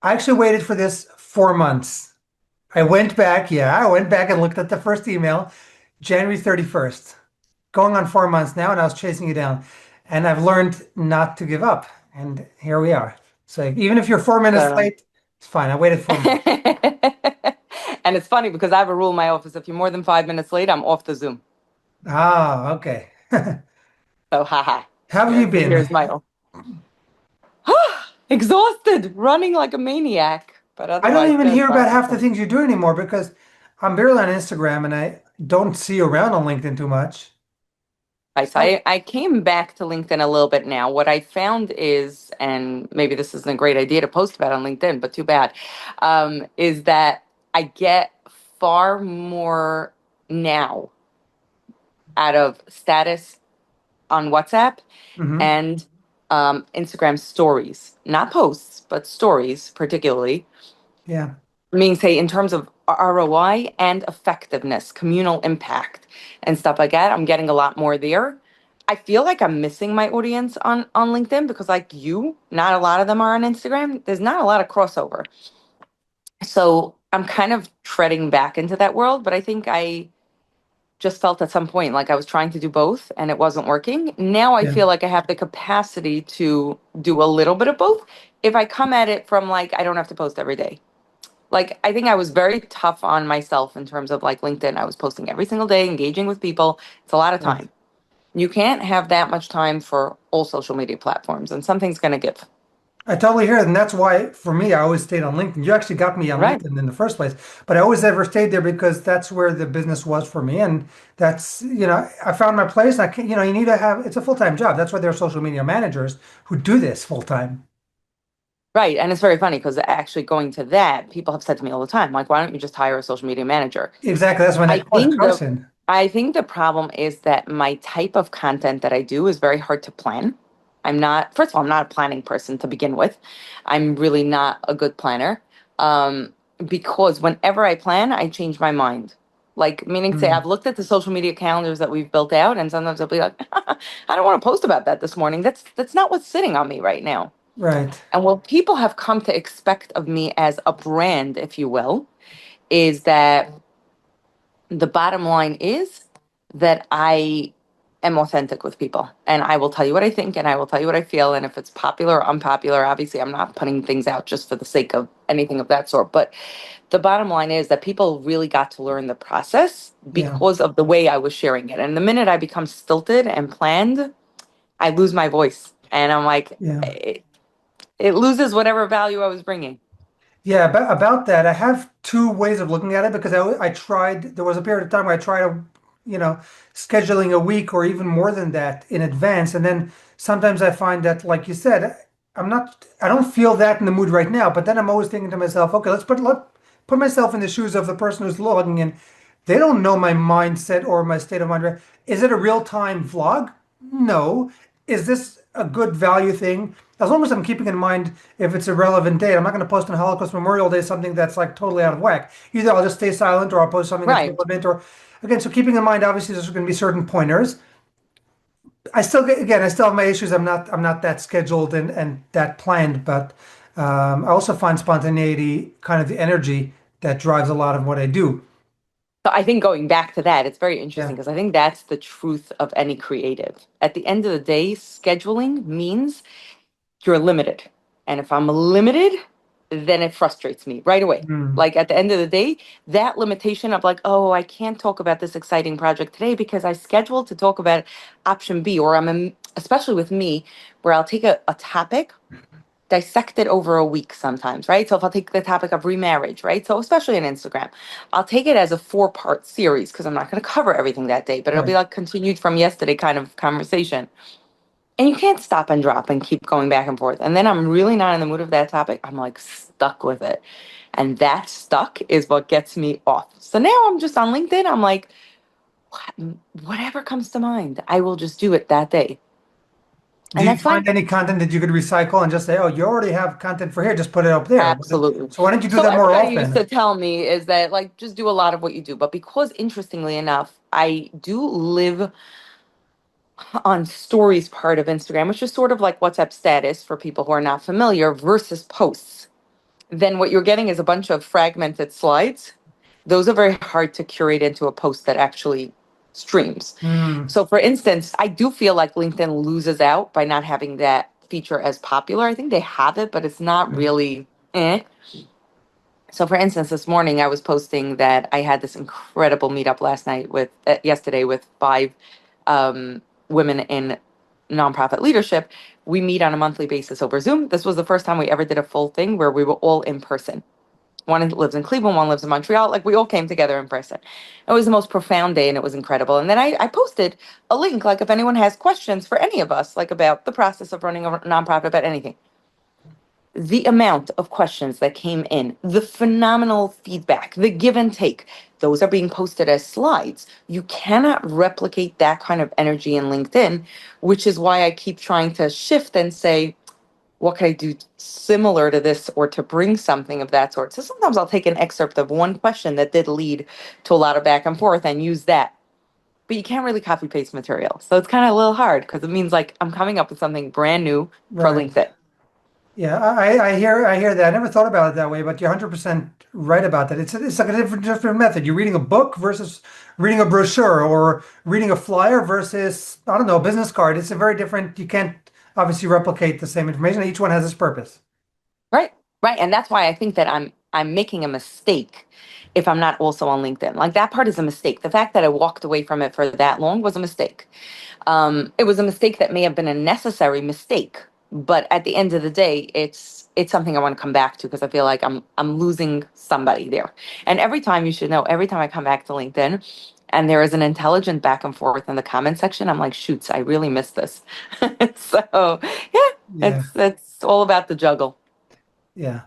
I actually waited for this 4 months. I went back and looked at the first email, January 31st. Going on 4 months now, and I was chasing you down. And I've learned not to give up. And here we are. So even if you're 4 minutes So, late, it's fine. I waited 4 months. and it's funny because I have a rule in my office. If you're more than 5 minutes late, I'm off the Zoom. Ah, okay. So, haha. How have you been? Here's my exhausted, running like a maniac, but I don't otherwise even good. hear about Fine. half the things you do anymore because I'm barely on Instagram and I don't see you around on LinkedIn too much. Right, so So, I came back to LinkedIn a little bit now. What I found is, and maybe this isn't a great idea to post about on LinkedIn, but too bad, is that I get far more now out of status on WhatsApp mhm. and Instagram stories, not posts, but stories, particularly. Yeah. I mean, say in terms of ROI and effectiveness, communal impact, and stuff like that. I'm getting a lot more there. I feel like I'm missing my audience on LinkedIn because, like you, not a lot of them are on Instagram. There's not a lot of crossover, so I'm kind of treading back into that world. But I think I just felt at some point like I was trying to do both and it wasn't working. Now I Yeah. feel like I have the capacity to do a little bit of both if I come at it from like I don't have to post every day. Like I think I was very tough on myself in terms of like LinkedIn. I was posting every single day, engaging with people. It's a lot of Right. time. You can't have that much time for all social media platforms, and something's going to give. I totally hear it. And that's why, for me, I always stayed on LinkedIn. You actually got me on Right. LinkedIn in the first place, but I always ever stayed there because that's where the business was for me. And that's, I found my place. I can, you need to have, it's a full-time job. That's why there are social media managers who do this full time. Right. And it's very funny because actually going to that, people have said to me all the time, like, why don't you just hire a social media manager? Exactly. That's my I next think the question. I think the problem is that my type of content that I do is very hard to plan. First of all, I'm not a planning person to begin with. I'm really not a good planner. Um, because whenever I plan, I change my mind. Like, meaning to say, Hmm. I've looked at the social media calendars that we've built out, and sometimes I'll be like, I don't want to post about that this morning. That's not what's sitting on me right now. Right. And what people have come to expect of me as a brand, if you will, is that the bottom line is that I am authentic with people and I will tell you what I think and I will tell you what I feel. And if it's popular or unpopular, obviously I'm not putting things out just for the sake of anything of that sort. But the bottom line is that people really got to learn the process Yeah. because of the way I was sharing it. And the minute I become stilted and planned, I lose my voice. And I'm like, Yeah. it loses whatever value I was bringing. Yeah, about that, I have two ways of looking at it because I tried, there was a period of time where I tried, you know, scheduling a week or even more than that in advance. And then sometimes I find that, like you said, I don't feel that in the mood right now. But then I'm always thinking to myself, okay, let put myself in the shoes of the person who's logging in. They don't know my mindset or my state of mind. Is it a real-time vlog? No. Is this a good value thing? As long as I'm keeping in mind if it's a relevant date, I'm not going to post on Holocaust Memorial Day something that's like totally out of whack. Either I'll just stay silent or I'll post something that's Right. relevant or again, so keeping in mind obviously there's going to be certain pointers. I still have my issues. I'm not that scheduled and that planned, but I also find spontaneity kind of the energy that drives a lot of what I do. So I think going back to that, it's very interesting Yeah. because I think that's the truth of any creative. At the end of the day, scheduling means you're limited. And if I'm limited, then it frustrates me right away. Mm, Like at the end of the day, that limitation of like, oh, I can't talk about this exciting project today because I scheduled to talk about option B, or especially with me, where I'll take a topic dissect it over a week sometimes, right? So if I'll take the topic of remarriage, right? So especially on Instagram, I'll take it as a 4-part series because I'm not going to cover everything that day, but it'll be right. like continued from yesterday kind of conversation. And you can't stop and drop and keep going back and forth. And then I'm really not in the mood of that topic. I'm like stuck with it. And that stuck is what gets me off. So now I'm just on LinkedIn. I'm like, whatever comes to mind, I will just do it that day. Do And you that's fine. find any content that you could recycle and just say, oh, you already have content for here, just put it up there? Absolutely. So why don't you do So that more everybody used to often? tell me is that like just do a lot of what you do. But because interestingly enough, I do live on stories part of Instagram, which is sort of like WhatsApp status for people who are not familiar versus posts. then what you're getting is a bunch of fragmented slides. Those are very hard to curate into a post that actually streams. Hmm. So, for instance, I do feel like LinkedIn loses out by not having that feature as popular. I think they have it, but it's not really eh. So, for instance, this morning I was posting that I had this incredible meetup last night yesterday with five women in nonprofit leadership. We meet on a monthly basis over Zoom. This was the first time we ever did a full thing where we were all in person. One lives in Cleveland, one lives in Montreal. Like we all came together in person. It was the most profound day and it was incredible. And then I posted a link, like if anyone has questions for any of us, like about the process of running a nonprofit, about anything. The amount of questions that came in, the phenomenal feedback, the give and take, those are being posted as slides. You cannot replicate that kind of energy in LinkedIn, which is why I keep trying to shift and say, what can I do similar to this or to bring something of that sort? So sometimes I'll take an excerpt of one question that did lead to a lot of back and forth and use that. But you can't really copy paste material. So it's kind of a little hard because it means like I'm coming up with something brand new for Right. LinkedIn. Yeah, I hear that. I never thought about it that way, but you're 100% right about that. It's like a different method. You're reading a book versus reading a brochure or reading a flyer versus, I don't know, a business card. It's a very different, you can't obviously replicate the same information. Each one has its purpose. Right. Right. And that's why I think that I'm making a mistake if I'm not also on LinkedIn. Like that part is a mistake. The fact that I walked away from it for that long was a mistake. It was a mistake that may have been a necessary mistake, but at the end of the day, it's something I want to come back to because I feel like I'm losing somebody there. And every time you should know, every time I come back to LinkedIn and there is an intelligent back and forth in the comment section, I'm like, shoots, I really missed this. So yeah, Yeah, it's all about the juggle. yeah.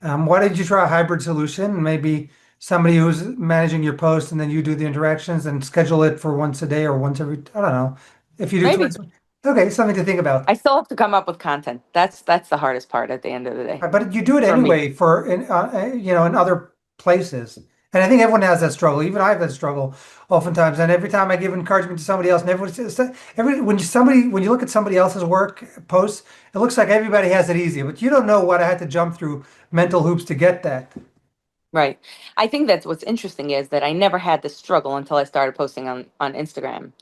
Why did you try a hybrid solution? Maybe somebody who's managing your post and then you do the interactions and schedule it for once a day or once every, I don't know. If you do Maybe twice. Okay, something to think about. I still have to come up with content. That's the hardest part at the end of the day But you do it for me. anyway for in other places. And I think everyone has that struggle. Even I have that struggle oftentimes. And every time I give encouragement to somebody else, and everyone says, when you look at somebody else's work posts, it looks like everybody has it easy. But you don't know what I had to jump through mental hoops to get that. Right. I think that's what's interesting is that I never had this struggle until I started posting on Instagram.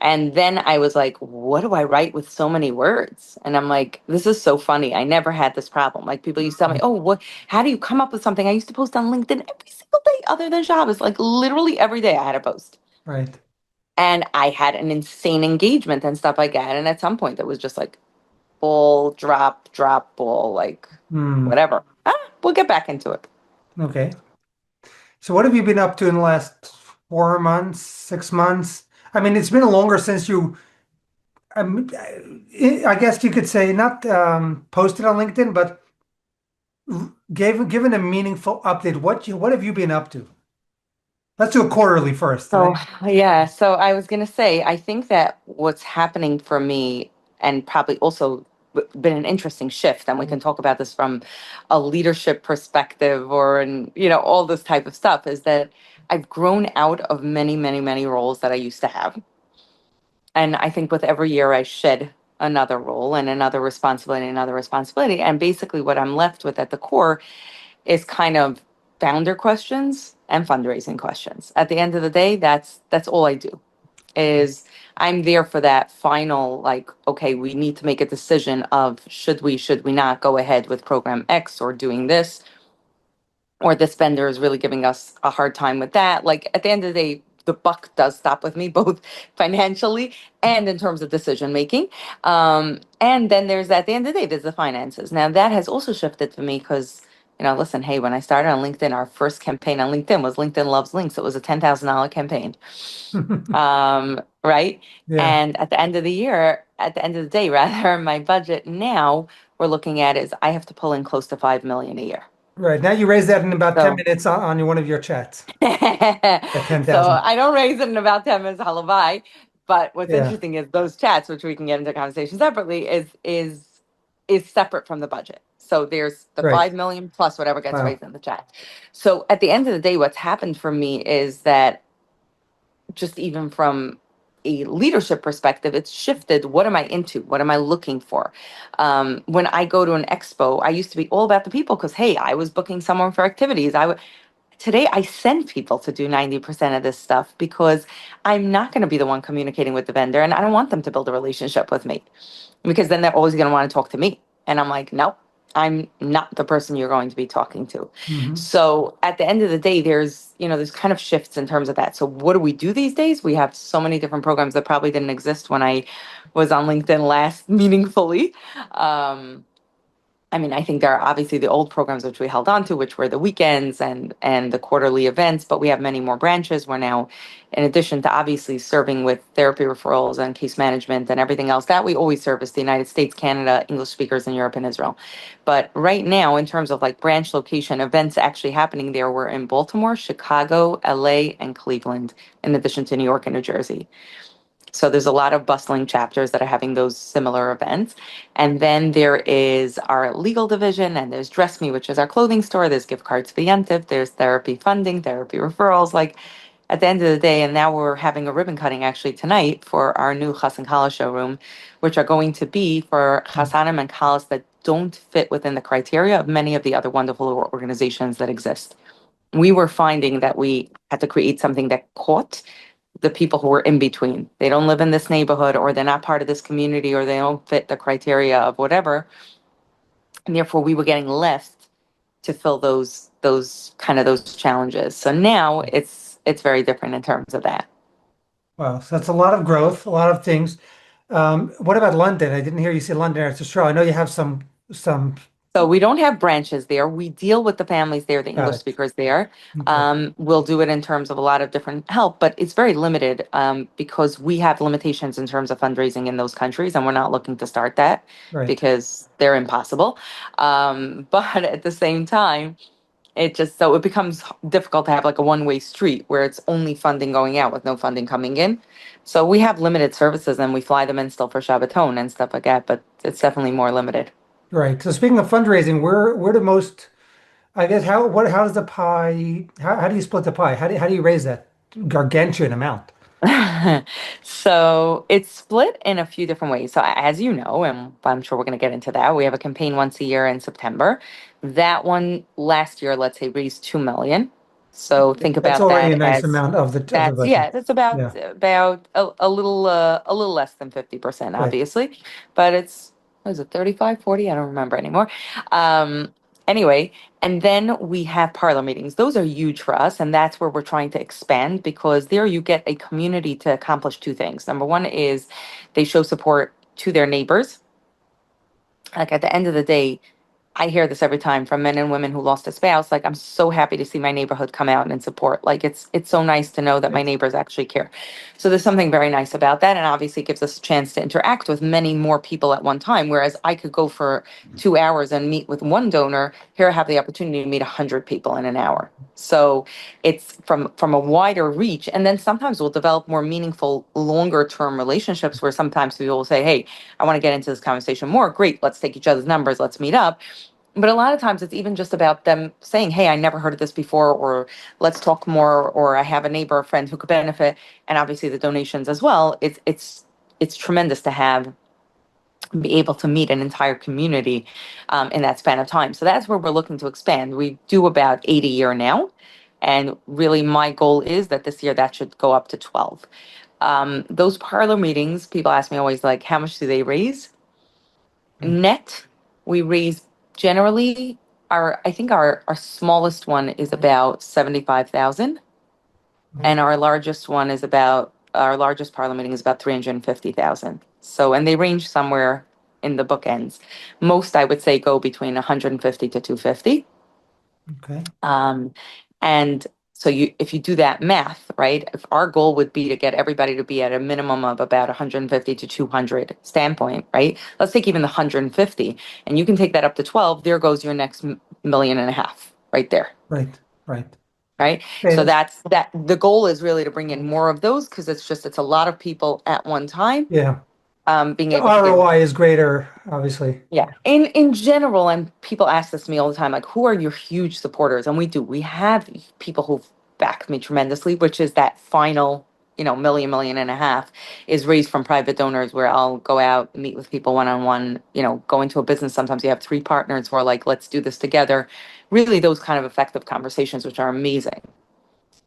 And then I was like, what do I write with so many words? And I'm like, this is so funny. I never had this problem. Like people used to tell me, oh, how do you come up with something? I used to post on LinkedIn every single day other than Shabbos. Like literally every day I had a post. Right. And I had an insane engagement and stuff like that. And at some point it was just like ball, drop, ball, like Hmm. whatever. We'll get back into it. Okay. So what have you been up to in the last 4 months, 6 months? I mean, it's been longer since you, I guess you could say not posted on LinkedIn, but given a meaningful update. What have you been up to? Let's do a quarterly first, So, right? yeah, so I was going to say, I think that what's happening for me, and probably also been an interesting shift, and we can talk about this from a leadership perspective or, all this type of stuff, is that I've grown out of many, many, many roles that I used to have. And I think with every year, I shed another role and another responsibility, and another responsibility. And basically, what I'm left with at the core is kind of founder questions and fundraising questions. At the end of the day, that's all I do is I'm there for that final, like, okay, we need to make a decision of should we not go ahead with program X or doing this, or this vendor is really giving us a hard time with that. Like at the end of the day, the buck does stop with me, both financially and in terms of decision making. And then there's at the end of the day, there's the finances. Now that has also shifted for me because, listen, hey, when I started on LinkedIn, our first campaign on LinkedIn was LinkedIn Loves Links. It was a $10,000 campaign. Right. Yeah, And at the end of the year, at the end of the day, rather, my budget now we're looking at is I have to pull in close to 5 million a year. right. Now you raise that in about 10 So minutes on one of your chats at so 10,000. I don't raise it in about 10 minutes, halavai. But what's Yeah, interesting is those chats, which we can get into conversation separately, is separate from the budget. So there's the right. 5 million plus whatever gets Wow. raised in the chat. So at the end of the day, what's happened for me is that just even from a leadership perspective, it's shifted. What am I into? What am I looking for? When I go to an expo, I used to be all about the people because, hey, I was booking someone for activities. Today I send people to do 90% of this stuff because I'm not going to be the one communicating with the vendor, and I don't want them to build a relationship with me because then they're always going to want to talk to me. And I'm like, no, I'm not the person you're going to be talking to. Hmm. So at the end of the day, there's kind of shifts in terms of that. So what do we do these days? We have so many different programs that probably didn't exist when I was on LinkedIn last meaningfully. Um, I mean, I think there are obviously the old programs which we held on to, which were the weekends and the quarterly events, but we have many more branches. We're now, in addition to obviously serving with therapy referrals and case management and everything else, that we always service the United States, Canada, English speakers in Europe and Israel. But right now, in terms of like branch location, events actually happening there, we're in Baltimore, Chicago, LA, and Cleveland, in addition to New York and New Jersey. So there's a lot of bustling chapters that are having those similar events. And then there is our legal division, and there's Dress Me, which is our clothing store. There's gift cards for Yantif. There's therapy funding, therapy referrals. Like at the end of the day, and now we're having a ribbon cutting actually tonight for our new Chas and Kala showroom, which are going to be for Chasanim and Kalas that don't fit within the criteria of many of the other wonderful organizations that exist. We were finding that we had to create something that caught the people who were in between. They don't live in this neighborhood, or they're not part of this community, or they don't fit the criteria of whatever. And therefore we were getting left to fill those challenges. So now it's very different in terms of that. Wow, so that's a lot of growth, a lot of things. What about London? I didn't hear you say London Arts Show. I know you have some. So we don't have branches there. We deal with the families there, the Got English it. speakers there. Okay. We'll do it in terms of a lot of different help, but it's very limited because we have limitations in terms of fundraising in those countries, and we're not looking to start that Right. because they're impossible. But at the same time, it becomes difficult to have like a one-way street where it's only funding going out with no funding coming in. So we have limited services, and we fly them in still for Shabbaton and stuff like that, but it's definitely more limited. Right. So speaking of fundraising, where do most, I guess, how does the pie, how do you split the pie? How do you raise that gargantuan amount? So it's split in a few different ways. So as you know, and I'm sure we're going to get into that, we have a campaign once a year in September. That one last year, let's say, raised 2 million. So think That's about already a that nice as amount of the that's budget. yeah, that's about Yeah. about a little less than 50%, Okay. obviously, but it's what is it, 35, 40? I don't remember anymore. Um, anyway, and then we have parlor meetings. Those are huge for us, and that's where we're trying to expand because there you get a community to accomplish two things. Number one is they show support to their neighbors. Like at the end of the day, I hear this every time from men and women who lost a spouse. Like, I'm so happy to see my neighborhood come out and support. Like, it's so nice to know that my Right. neighbors actually care. So there's something very nice about that, and obviously it gives us a chance to interact with many more people at one time. Whereas I could go for 2 hours and meet with one donor. Here I have the opportunity to meet 100 people in an hour. So it's from a wider reach, and then sometimes we'll develop more meaningful, longer term relationships where sometimes people will say, "Hey, I want to get into this conversation more. Great, let's take each other's numbers. Let's meet up." But a lot of times it's even just about them saying, "Hey, I never heard of this before," or "Let's talk more," or "I have a neighbor or friend who could benefit." And obviously the donations as well. It's tremendous to have be able to meet an entire community in that span of time. So that's where we're looking to expand. We do about 80 a year now, and really my goal is that this year that should go up to 12. Those parlor meetings, people ask me always like, how much do they raise? Right. Net, we raise generally I think our smallest one is about 75,000, Right. and our largest parliament meeting is about 350,000. So, and they range somewhere in the bookends. Most I would say go between 150 to 250. Okay. Um, and so if you do that math, right, if our goal would be to get everybody to be at a minimum of about 150 to 200 standpoint, right? Let's take even the 150, and you can take that up to 12. There goes your next million and a half right there, Right. Right. right? So Okay. that the goal is really to bring in more of those because it's a lot of people at one time, Yeah. being The able to give. ROI is greater, obviously. Yeah. In general, and people ask this to me all the time, like, who are your huge supporters? And we do. We have people who've backed me tremendously, which is that final. million and a half is raised from private donors where I'll go out, meet with people one on one, go into a business. Sometimes you have three partners who are like, let's do this together. Really, those kind of effective conversations, which are amazing.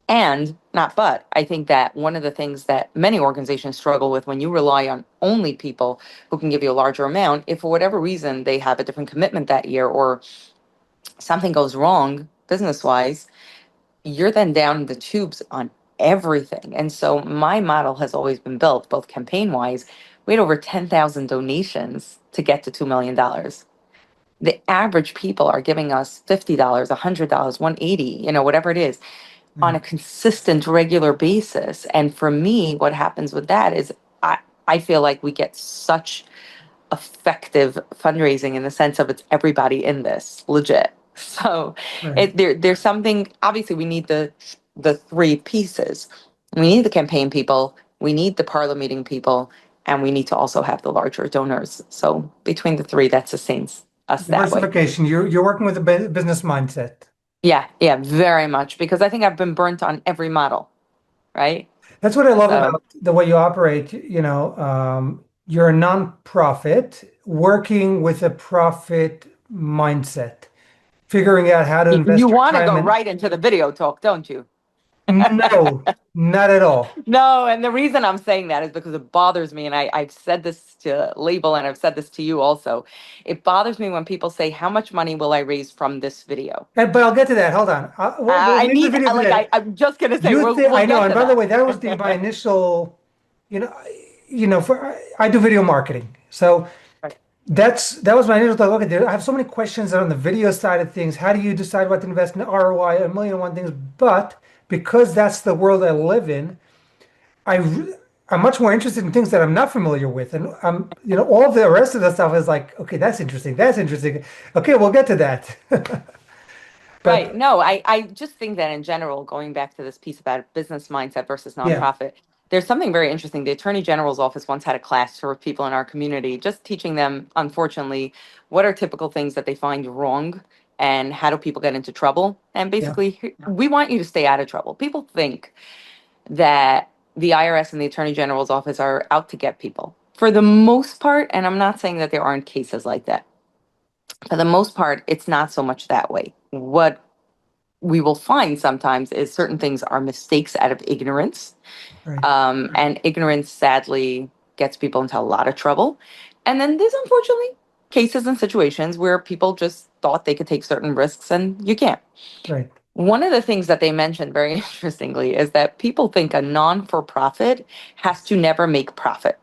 And not but, I think that one of the things that many organizations struggle with when you rely on only people who can give you a larger amount, if for whatever reason they have a different commitment that year or something goes wrong business wise, you're then down in the tubes on everything. And so my model has always been built, both campaign wise, we had over 10,000 donations to get to $2 million. The average people are giving us $50, $100, 180, whatever it is, on Right. a consistent, regular basis. And for me, what happens with that is I feel like we get such effective fundraising in the sense of it's everybody in this legit. So Right. there's something, obviously we need the three pieces. We need the campaign people, we need the parlor meeting people, and we need to also have the larger donors. So between the three, that sustains us that way. Diversification. You're working with a business mindset. Yeah, yeah, very much. Because I think I've been burnt on every model, right? That's what I love So about the way you operate. You're a nonprofit working with a profit mindset, figuring out how to you invest your want to time go and right into the video talk, don't you? no, not at all. No, and the reason I'm saying that is because it bothers me, and I've said this to Label, and I've said this to you also. It bothers me when people say, "How much money will I raise from this video?" But I'll get to that. Hold on. We'll I leave the need, video for like, that. I'm just gonna say You think we'll I know? get And to by the that. way, that was my initial. You know, for I do video marketing, so Right, that was my initial thought. Okay, I have so many questions on the video side of things. How do you decide what to invest in ROI? A million and one things. But because that's the world I live in, I I'm much more interested in things that I'm not familiar with, and all the rest of the stuff is like, okay, that's interesting. That's interesting. Okay, we'll get to that. right. But No, I just think that in general, going back to this piece about business mindset versus yeah, nonprofit, there's something very interesting. The Attorney General's office once had a class for people in our community, just teaching them, unfortunately, what are typical things that they find wrong and how do people get into trouble. And yeah, basically, we want you to stay out of trouble. People think that the IRS and the Attorney General's office are out to get people. For the most part, and I'm not saying that there aren't cases like that, for the most part, it's not so much that way. What we will find sometimes is certain things are mistakes out of ignorance. right, And ignorance sadly gets people into a lot of trouble. And then there's unfortunately cases and situations where people just thought they could take certain risks and you can't. right, One of the things that they mentioned very interestingly is that people think a non for profit has to never make profit.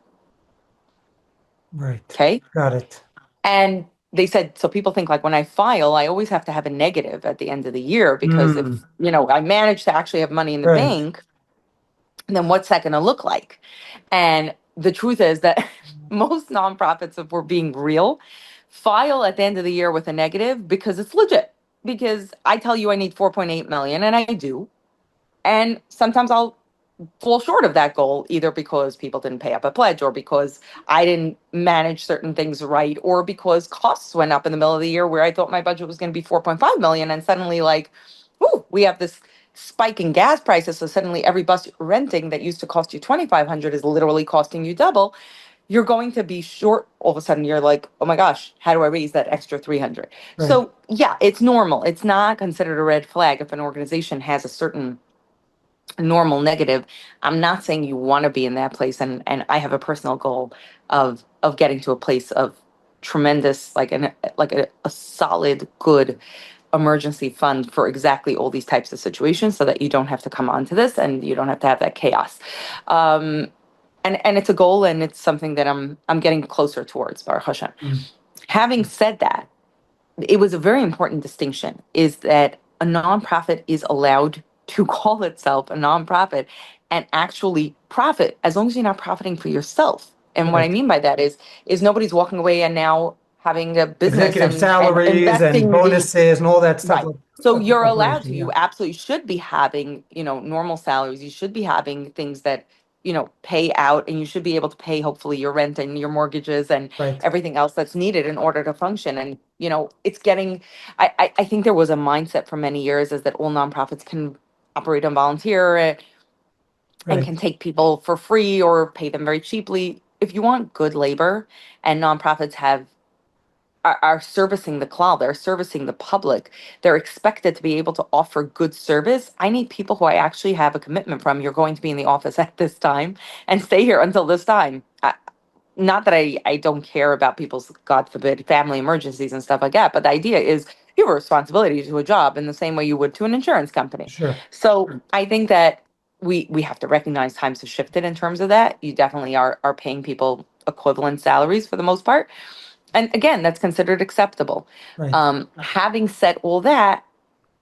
right. Okay. Got it. And they said, so people think like when I file, I always have to have a negative at the end of the year because if, Mm, I manage to actually have money in the right, bank, then what's that going to look like? And the truth is that most nonprofits, if we're being real, file at the end of the year with a negative because it's legit. Because I tell you I need 4.8 million and I do. And sometimes I'll fall short of that goal either because people didn't pay up a pledge or because I didn't manage certain things right or because costs went up in the middle of the year where I thought my budget was going to be 4.5 million and suddenly like, ooh, we have this spike in gas prices so suddenly every bus you're renting that used to cost you 2,500 is literally costing you double. You're going to be short. All of a sudden you're like, oh my gosh, how do I raise that extra 300? right. So yeah, it's normal. It's not considered a red flag if an organization has a certain normal negative. I'm not saying you want to be in that place, and I have a personal goal of getting to a place of tremendous like a solid good emergency fund for exactly all these types of situations so that you don't have to come onto this and you don't have to have that chaos. Um and it's a goal and it's something that I'm getting closer towards, Baruch Hashem. Mm, Having said that, it was a very important distinction is that a nonprofit is allowed to call itself a nonprofit and actually profit as long as you're not profiting for yourself. And what I right. mean by that is nobody's walking away and now having a business Executive and salaries and investing the bonuses and all that stuff right. So of the you're allowed corporation. to, Yeah, you absolutely should be having, normal salaries. You should be having things that, pay out and you should be able to pay hopefully your rent and your mortgages and right. everything else that's needed in order to function. And, it's getting, I think there was a mindset for many years is that all nonprofits can operate on volunteer. and Right. can take people for free or pay them very cheaply. If you want good labor, and nonprofits are servicing the cloud, they're servicing the public, they're expected to be able to offer good service. I need people who I actually have a commitment from. You're going to be in the office at this time and stay here until this time. Not that I don't care about people's, God forbid, family emergencies and stuff like that, but the idea is you have a responsibility to a job in the same way you would to an insurance company. Sure. So I think that we have to recognize times have shifted in terms of that. You definitely are paying people equivalent salaries for the most part. And again, that's considered acceptable. Right. Having said all that,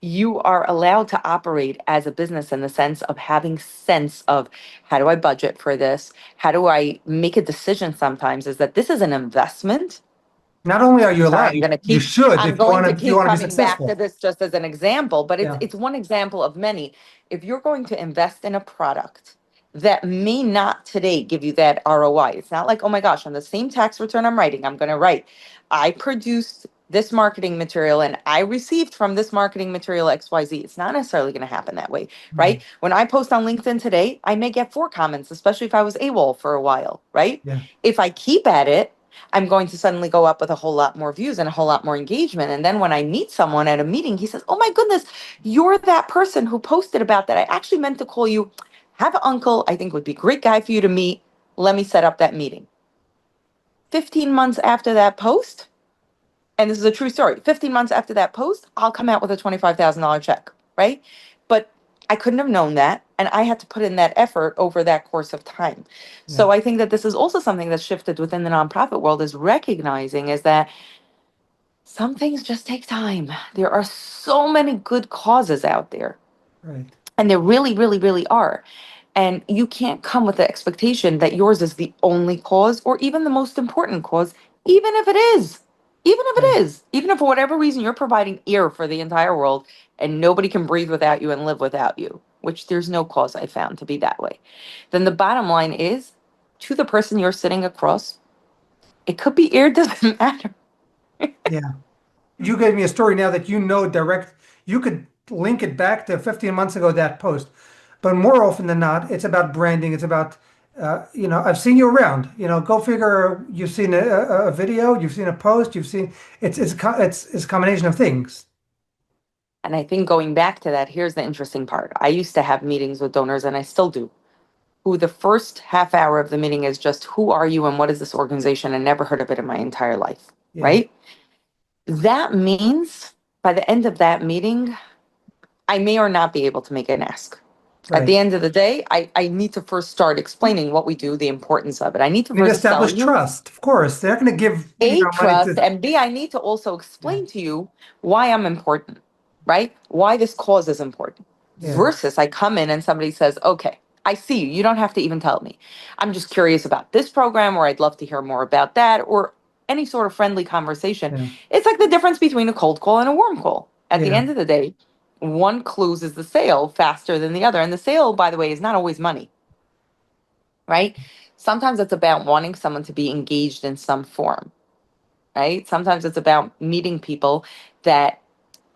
you are allowed to operate as a business in the sense of having sense of how do I budget for this? How do I make a decision sometimes is that this is an investment. Not only are you Sorry, allowed, you should I'm if you going want to to, if you keep want to be coming back to successful. this just as an example, but it's Yeah. it's one example of many. If you're going to invest in a product that may not today give you that ROI, it's not like, oh my gosh, on the same tax return I'm writing, I'm going to write, I produced this marketing material and I received from this marketing material XYZ. It's not necessarily going to happen that way, No. right? When I post on LinkedIn today, I may get 4 comments, especially if I was AWOL for a while, right? Yeah. If I keep at it, I'm going to suddenly go up with a whole lot more views and a whole lot more engagement. And then when I meet someone at a meeting, he says, oh my goodness, you're that person who posted about that. I actually meant to call you. Have an uncle, I think would be a great guy for you to meet. Let me set up that meeting. 15 months after that post, and this is a true story, 15 months after that post, I'll come out with a $25,000 check, right? But I couldn't have known that. And I had to put in that effort over that course of time. Yeah. So I think that this is also something that's shifted within the nonprofit world is recognizing is that some things just take time. There are so many good causes out there, Right. and there really, really, really are. And you can't come with the expectation that yours is the only cause or even the most important cause, even if it is. Even if Right. it is. Even if for whatever reason you're providing air for the entire world and nobody can breathe without you and live without you, which there's no cause I found to be that way. Then the bottom line is to the person you're sitting across, it could be air, doesn't matter. Yeah. You gave me a story now that direct, you could link it back to 15 months ago, that post. But more often than not, it's about branding. It's about, I've seen you around. Go figure. You've seen a video, you've seen a post, you've seen. It's a combination of things. And I think going back to that, here's the interesting part. I used to have meetings with donors, and I still do, who the first half hour of the meeting is just, who are you and what is this organization? I never heard of it in my entire life, Yeah. right? That means by the end of that meeting, I may or not be able to make an ask. At the Right. end of the day, I need to first start explaining what we do, the importance of it. I need to You need to first tell establish you trust. Of course, they're not going to give A, money trust, to. and B, I need to also Yeah. explain to you why I'm important, right? Why this cause is important. Yeah. Versus I come in and somebody says, okay, I see you. You don't have to even tell me. I'm just curious about this program, or I'd love to hear more about that, or any sort of friendly conversation. Yeah. It's like the difference between a cold call and a warm call. At the Yeah. end of the day, one closes the sale faster than the other. And the sale, by the way, is not always money, right? Sometimes it's about wanting someone to be engaged in some form, right? Sometimes it's about meeting people that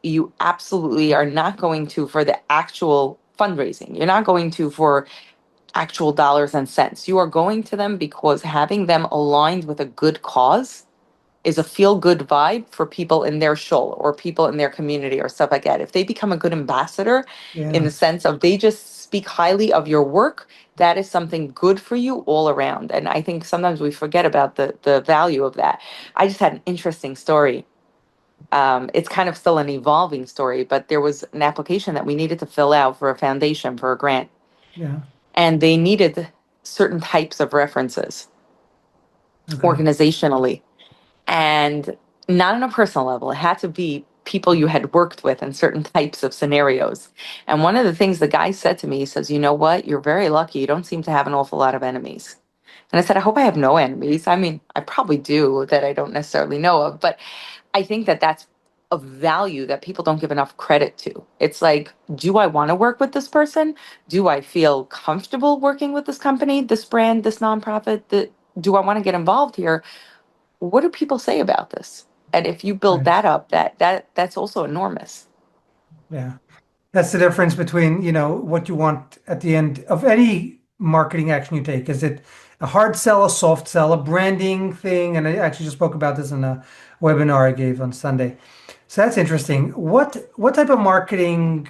you absolutely are not going to for the actual fundraising. You're not going to for actual dollars and cents. You are going to them because having them aligned with a good cause is a feel good vibe for people in their shoal or people in their community or stuff like that. If they become a good ambassador in Yeah. the sense of they just speak highly of your work, that is something good for you all around. And I think sometimes we forget about the value of that. I just had an interesting story. It's kind of still an evolving story, but there was an application that we needed to fill out for a foundation for a grant, Yeah. and they needed certain types of references Okay. organizationally and not on a personal level. It had to be people you had worked with in certain types of scenarios. And one of the things the guy said to me, he says, you know what? You're very lucky. You don't seem to have an awful lot of enemies. And I said, I hope I have no enemies. I mean, I probably do that I don't necessarily know of, but I think that that's a value that people don't give enough credit to. It's like, do I want to work with this person? Do I feel comfortable working with this company, this brand, this nonprofit? Do I want to get involved here? What do people say about this? And if you build Right. that up, that's also enormous. Yeah. That's the difference between, what you want at the end of any marketing action you take. Is it a hard sell, a soft sell, a branding thing? And I actually just spoke about this in a webinar I gave on Sunday. So that's interesting. What type of marketing,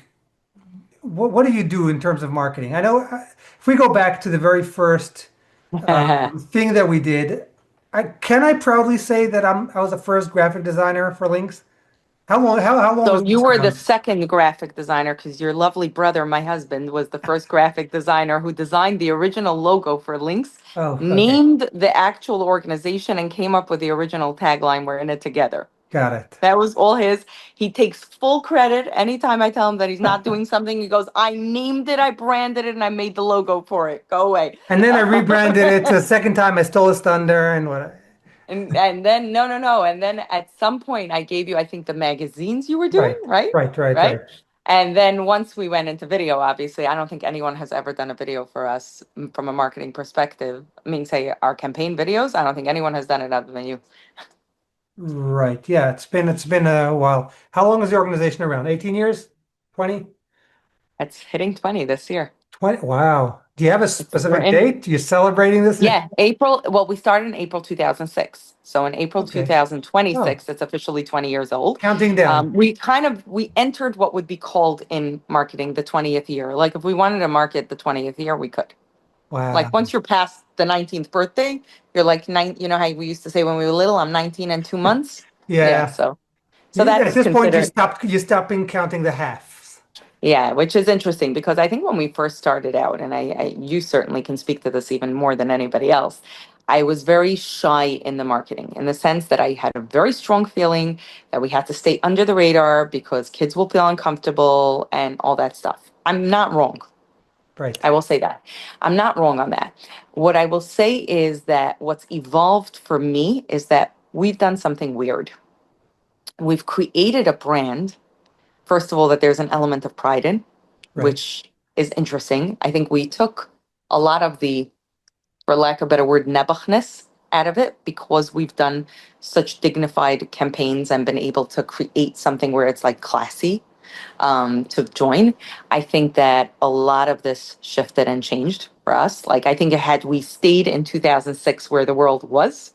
what do you do in terms of marketing? I know if we go back to the very first thing that we did, can I proudly say that I was the first graphic designer for links? How long So has you this were the gone? second graphic designer because your lovely brother, my husband, was the first graphic designer who designed the original logo for Lynx, Oh, okay. named the actual organization, and came up with the original tagline. We're in it together. Got it. That was all his. He takes full credit. Anytime I tell him that he's not doing something, he goes, I named it, I branded it, and I made the logo for it. Go away. And then I rebranded it to the second time I stole his thunder and what? And then no, no, no. And then at some point I gave you, I think, the magazines you were doing, Right, right? right, right, Right. right. And then once we went into video, obviously, I don't think anyone has ever done a video for us from a marketing perspective. I mean, say our campaign videos, I don't think anyone has done it other than you. Right. Yeah, it's been a while. How long is the organization around? 18 years? 20? It's hitting 20 this year. 20. Wow. Do you have a We're specific in. date? You celebrating this? Yeah, April. Well, we started in April 2006. So in April Okay. Oh, 2026, it's officially 20 years old. counting down. We entered what would be called in marketing the 20th year. Like if we wanted to market the 20th year, we could. Wow. Like once you're past the 19th birthday, you're like nine, you know how we used to say when we were little, I'm 19 and 2 months. Yeah, Yeah. so At that's this point, you considered. stopped you stopping counting the halves. Yeah, which is interesting because I think when we first started out, and you certainly can speak to this even more than anybody else, I was very shy in the marketing in the sense that I had a very strong feeling that we had to stay under the radar because kids will feel uncomfortable and all that stuff. I'm not wrong. Right. I will say that. I'm not wrong on that. What I will say is that what's evolved for me is that we've done something weird. We've created a brand, first of all, that there's an element of pride in, Right. which is interesting. I think we took a lot of the, for lack of a better word, nebuchness out of it because we've done such dignified campaigns and been able to create something where it's like classy to join. I think that a lot of this shifted and changed for us. Like, I think had we stayed in 2006 where the world was,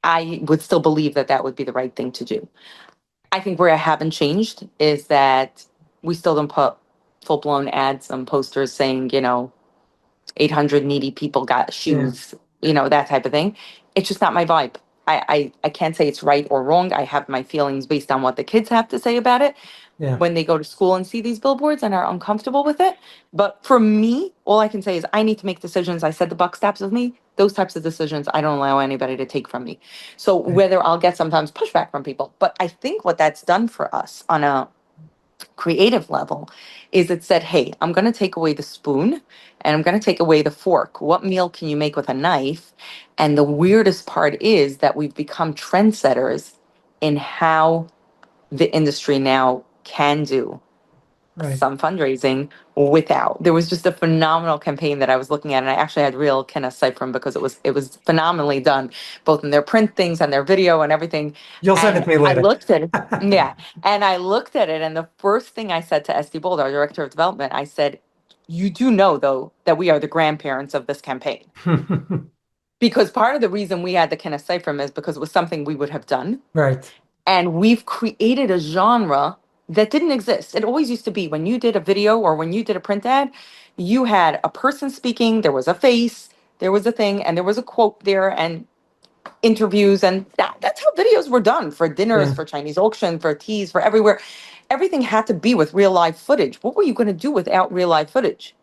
I would still believe that that would be the right thing to do. I think where I haven't changed is that we still don't put full blown ads on posters saying, 800 needy people got Yeah. shoes, that type of thing. It's just not my vibe. I can't say it's right or wrong. I have my feelings based on what the kids have to say about it Yeah. when they go to school and see these billboards and are uncomfortable with it. But for me, all I can say is I need to make decisions. I said the buck stops with me. Those types of decisions I don't allow anybody to take from me. So Right. whether I'll get sometimes pushback from people, but I think what that's done for us on a creative level is it said, hey, I'm going to take away the spoon and I'm going to take away the fork. What meal can you make with a knife? And the weirdest part is that we've become trendsetters in how the industry now can do Right. some fundraising without. There was just a phenomenal campaign that I was looking at, and I actually had real kind of sight from because it was phenomenally done, both in their print things and their video and everything. You'll send it And to me I later. looked at it, yeah, and I looked at it, and the first thing I said to SD Bold, our director of development, I said, "You do know though that we are the grandparents of this campaign." Because part of the reason we had the kind of sight from is because it was something we would have done Right. and we've created a genre that didn't exist. It always used to be when you did a video or when you did a print ad, you had a person speaking, there was a face, there was a thing, and there was a quote there, and interviews. And that's how videos were done for dinners, Yeah. for Chinese auction, for teas, for everywhere. Everything had to be with real live footage. What were you going to do without real live footage?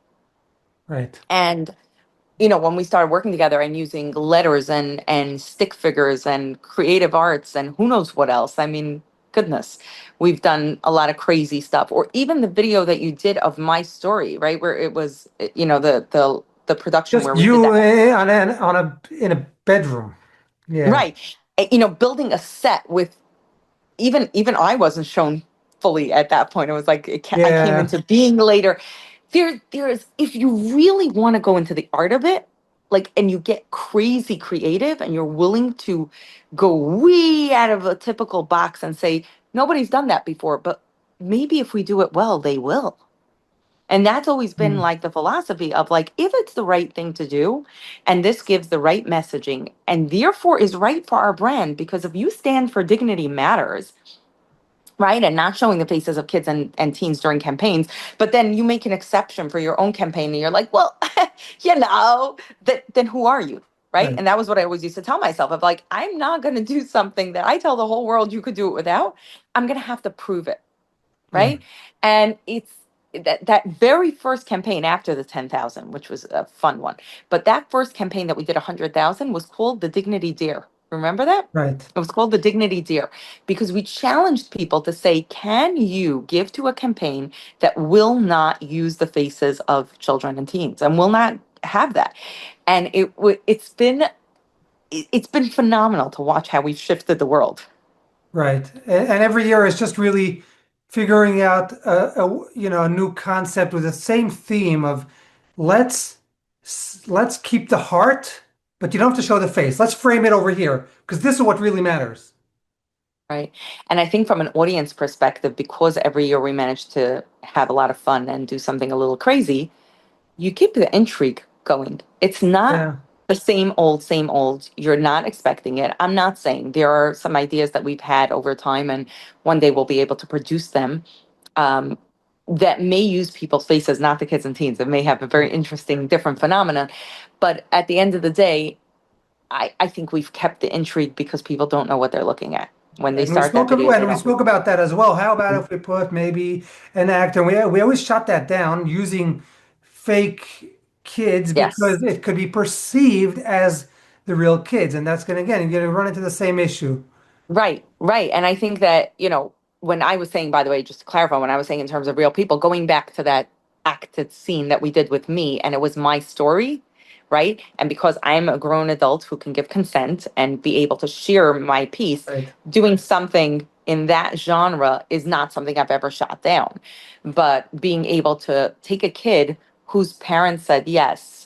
Right. And when we started working together and using letters and stick figures and creative arts and who knows what else. I mean, goodness, we've done a lot of crazy stuff. Or even the video that you did of my story, right? Where it was, the production Just where we did you that. on a in a bedroom. Yeah. Right. Building a set with even I wasn't shown fully at that point. It was like I came Yeah. into being later. There's if you really want to go into the art of it, like, and you get crazy creative and you're willing to go way out of a typical box and say nobody's done that before, but maybe if we do it well, they will. And that's always been Mm, like the philosophy of like, if it's the right thing to do, and this gives the right messaging, and therefore is right for our brand, because if you stand for dignity matters, right, and not showing the faces of kids and teens during campaigns, but then you make an exception for your own campaign and you're like, well, then who are you? Right. right. And that was what I always used to tell myself of like, I'm not going to do something that I tell the whole world you could do it without. I'm going to have to prove it, Yeah. right? And it's that very first campaign after the 10,000, which was a fun one. But that first campaign that we did 100,000 was called the Dignity Deer. Remember that? Right. It was called the Dignity Deer because we challenged people to say, can you give to a campaign that will not use the faces of children and teens and will not have that? And it's been phenomenal to watch how we've shifted the world. Right. And every year is just really figuring out a new concept with the same theme of let's let's keep the heart, but you don't have to show the face. Let's frame it over here because this is what really matters. Right. And I think from an audience perspective, because every year we manage to have a lot of fun and do something a little crazy, you keep the intrigue going. It's not Yeah. the same old, same old. You're not expecting it. I'm not saying there are some ideas that we've had over time, and one day we'll be able to produce them um, that may use people's faces, not the kids and teens. It may have a very interesting, different phenomenon. But at the end of the day, I think we've kept the intrigue because people don't know what they're looking at. When they start that video, they We don't. spoke about that as well. How about if we put maybe an actor? We always shut that down using fake kids Yes. because it could be perceived as the real kids, and that's gonna again you're gonna run into the same issue. Right, right. And I think that, when I was saying, by the way, just to clarify, when I was saying in terms of real people, going back to that acted scene that we did with me, and it was my story, right? And because I'm a grown adult who can give consent and be able to share my piece, Right. doing something in that genre is not something I've ever shot down. But being able to take a kid whose parents said yes,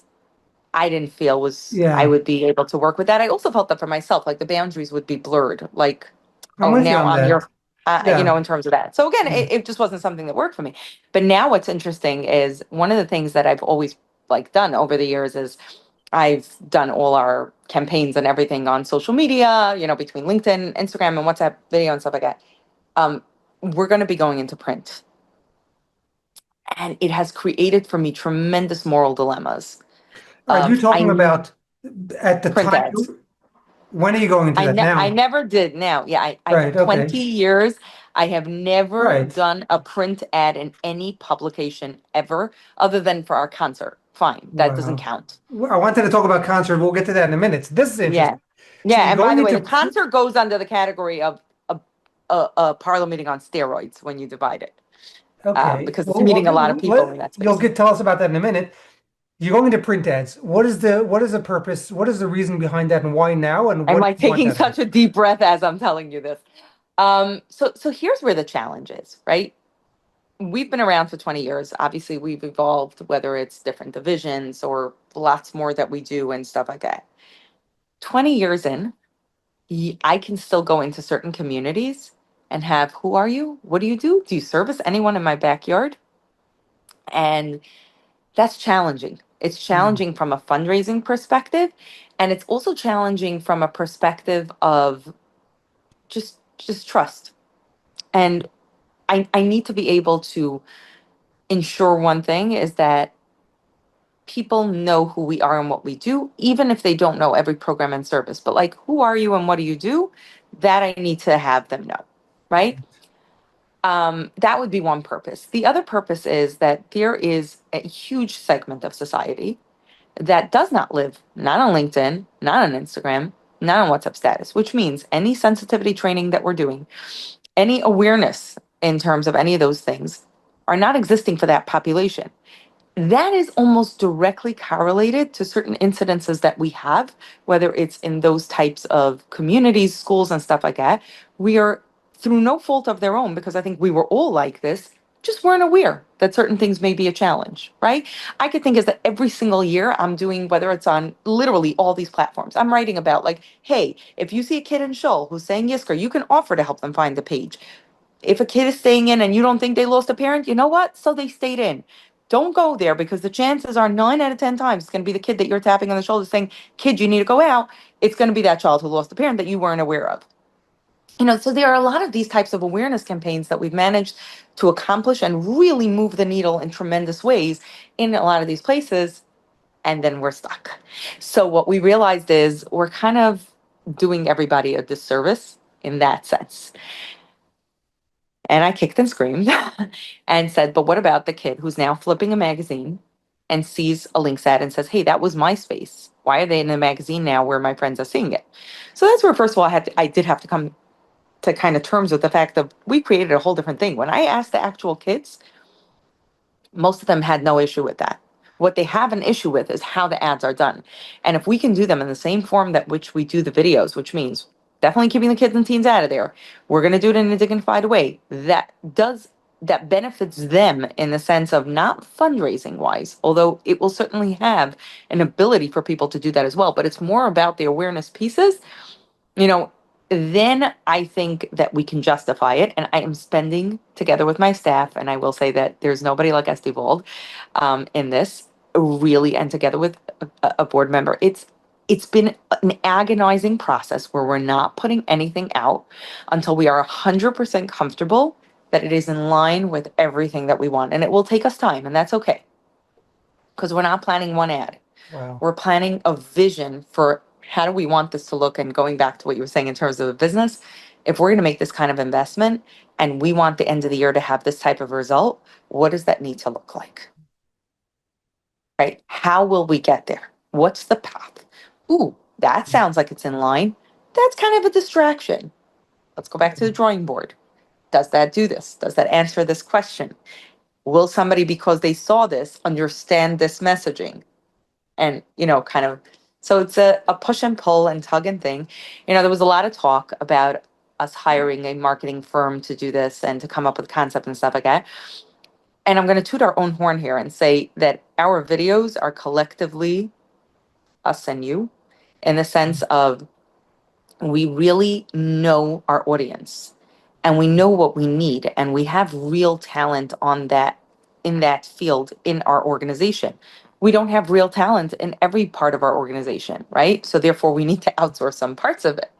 I didn't feel was I Yeah, would be able to work with that. I also felt that for myself, like the boundaries would be blurred. Like, I'm oh, with you now on I'm that. your, Yeah. in terms of that. So again, Yeah. it just wasn't something that worked for me. But now what's interesting is one of the things that I've always like done over the years is I've done all our campaigns and everything on social media, between LinkedIn, Instagram, and WhatsApp video and stuff like that. Um, we're going to be going into print, and it has created for me tremendous moral dilemmas Are you of talking I about at the print time? ads. When are you going into that I now? never did now. Yeah, I Right. 20 Okay. years. I have never Right. done a print ad in any publication ever, other than for our concert. Fine, that doesn't Wow. count. I wanted to talk about concert. We'll get to that in a minute. This is Yeah, interesting. So yeah. you're And by going the way, into the concert goes under the category of a parlor meeting on steroids when you divide it, okay. because it's meeting a lot of people in that You'll space. get tell us about that in a minute. You're going into print ads. What is the purpose? What is the reason behind that, and why now? And I'm what do like you want taking out of it? such a deep breath as I'm telling you this. So here's where the challenge is, right? We've been around for 20 years. Obviously, we've evolved, whether it's different divisions or lots more that we do and stuff like that. 20 years in, I can still go into certain communities and have, who are you? What do you do? Do you service anyone in my backyard? And that's challenging. It's Hmm. challenging from a fundraising perspective. And it's also challenging from a perspective of just trust. And I need to be able to ensure one thing is that people know who we are and what we do, even if they don't know every program and service. But like, who are you and what do you do? That I need to have them know, right? That would be one purpose. The other purpose is that there is a huge segment of society that does not live, not on LinkedIn, not on Instagram, not on WhatsApp status, which means any sensitivity training that we're doing, any awareness in terms of any of those things are not existing for that population. That is almost directly correlated to certain incidences that we have, whether it's in those types of communities, schools, and stuff like that. We are, through no fault of their own, because I think we were all like this, just weren't aware that certain things may be a challenge, right? I could think is that every single year I'm doing, whether it's on literally all these platforms, I'm writing about like, hey, if you see a kid in Shoal who's saying Yisker, you can offer to help them find the page. If a kid is staying in and you don't think they lost a parent, you know what? So they stayed in. Don't go there because the chances are 9 out of 10 times it's going to be the kid that you're tapping on the shoulder saying, kid, you need to go out. It's going to be that child who lost a parent that you weren't aware of. So there are a lot of these types of awareness campaigns that we've managed to accomplish and really move the needle in tremendous ways in a lot of these places, and then we're stuck. So what we realized is we're kind of doing everybody a disservice in that sense. And I kicked and screamed and said, but what about the kid who's now flipping a magazine and sees a links ad and says, hey, that was my space. Why are they in the magazine now where my friends are seeing it? So that's where, first of all, I did have to come to kind of terms with the fact that we created a whole different thing. When I asked the actual kids, most of them had no issue with that. What they have an issue with is how the ads are done. And if we can do them in the same form that which we do the videos, which means definitely keeping the kids and teens out of there, we're going to do it in a dignified way that benefits them in the sense of not fundraising wise, although it will certainly have an ability for people to do that as well. But it's more about the awareness pieces, you know, then I think that we can justify it. And I am spending together with my staff, and I will say that there's nobody like Esty Vold in this, really, and together with a board member. It's been an agonizing process where we're not putting anything out until we are 100% comfortable that it is in line with everything that we want. And it will take us time, and that's okay. Because we're not planning one ad. Wow. We're planning a vision for how do we want this to look? And going back to what you were saying in terms of a business, if we're going to make this kind of investment and we want the end of the year to have this type of result, what does that need to look like? Right? How will we get there? What's the path? Ooh, that sounds like it's in line. That's kind of a distraction. Let's go back to the drawing board. Does that do this? Does that answer this question? Will somebody, because they saw this, understand this messaging? And kind of, so it's a push and pull and tug and thing. There was a lot of talk about us hiring a marketing firm to do this and to come up with concept and stuff like that. And I'm going to toot our own horn here and say that our videos are collectively us and you, in the sense of we really know our audience and we know what we need, and we have real talent on that, in that field, in our organization. We don't have real talent in every part of our organization, right? So therefore we need to outsource some parts of it.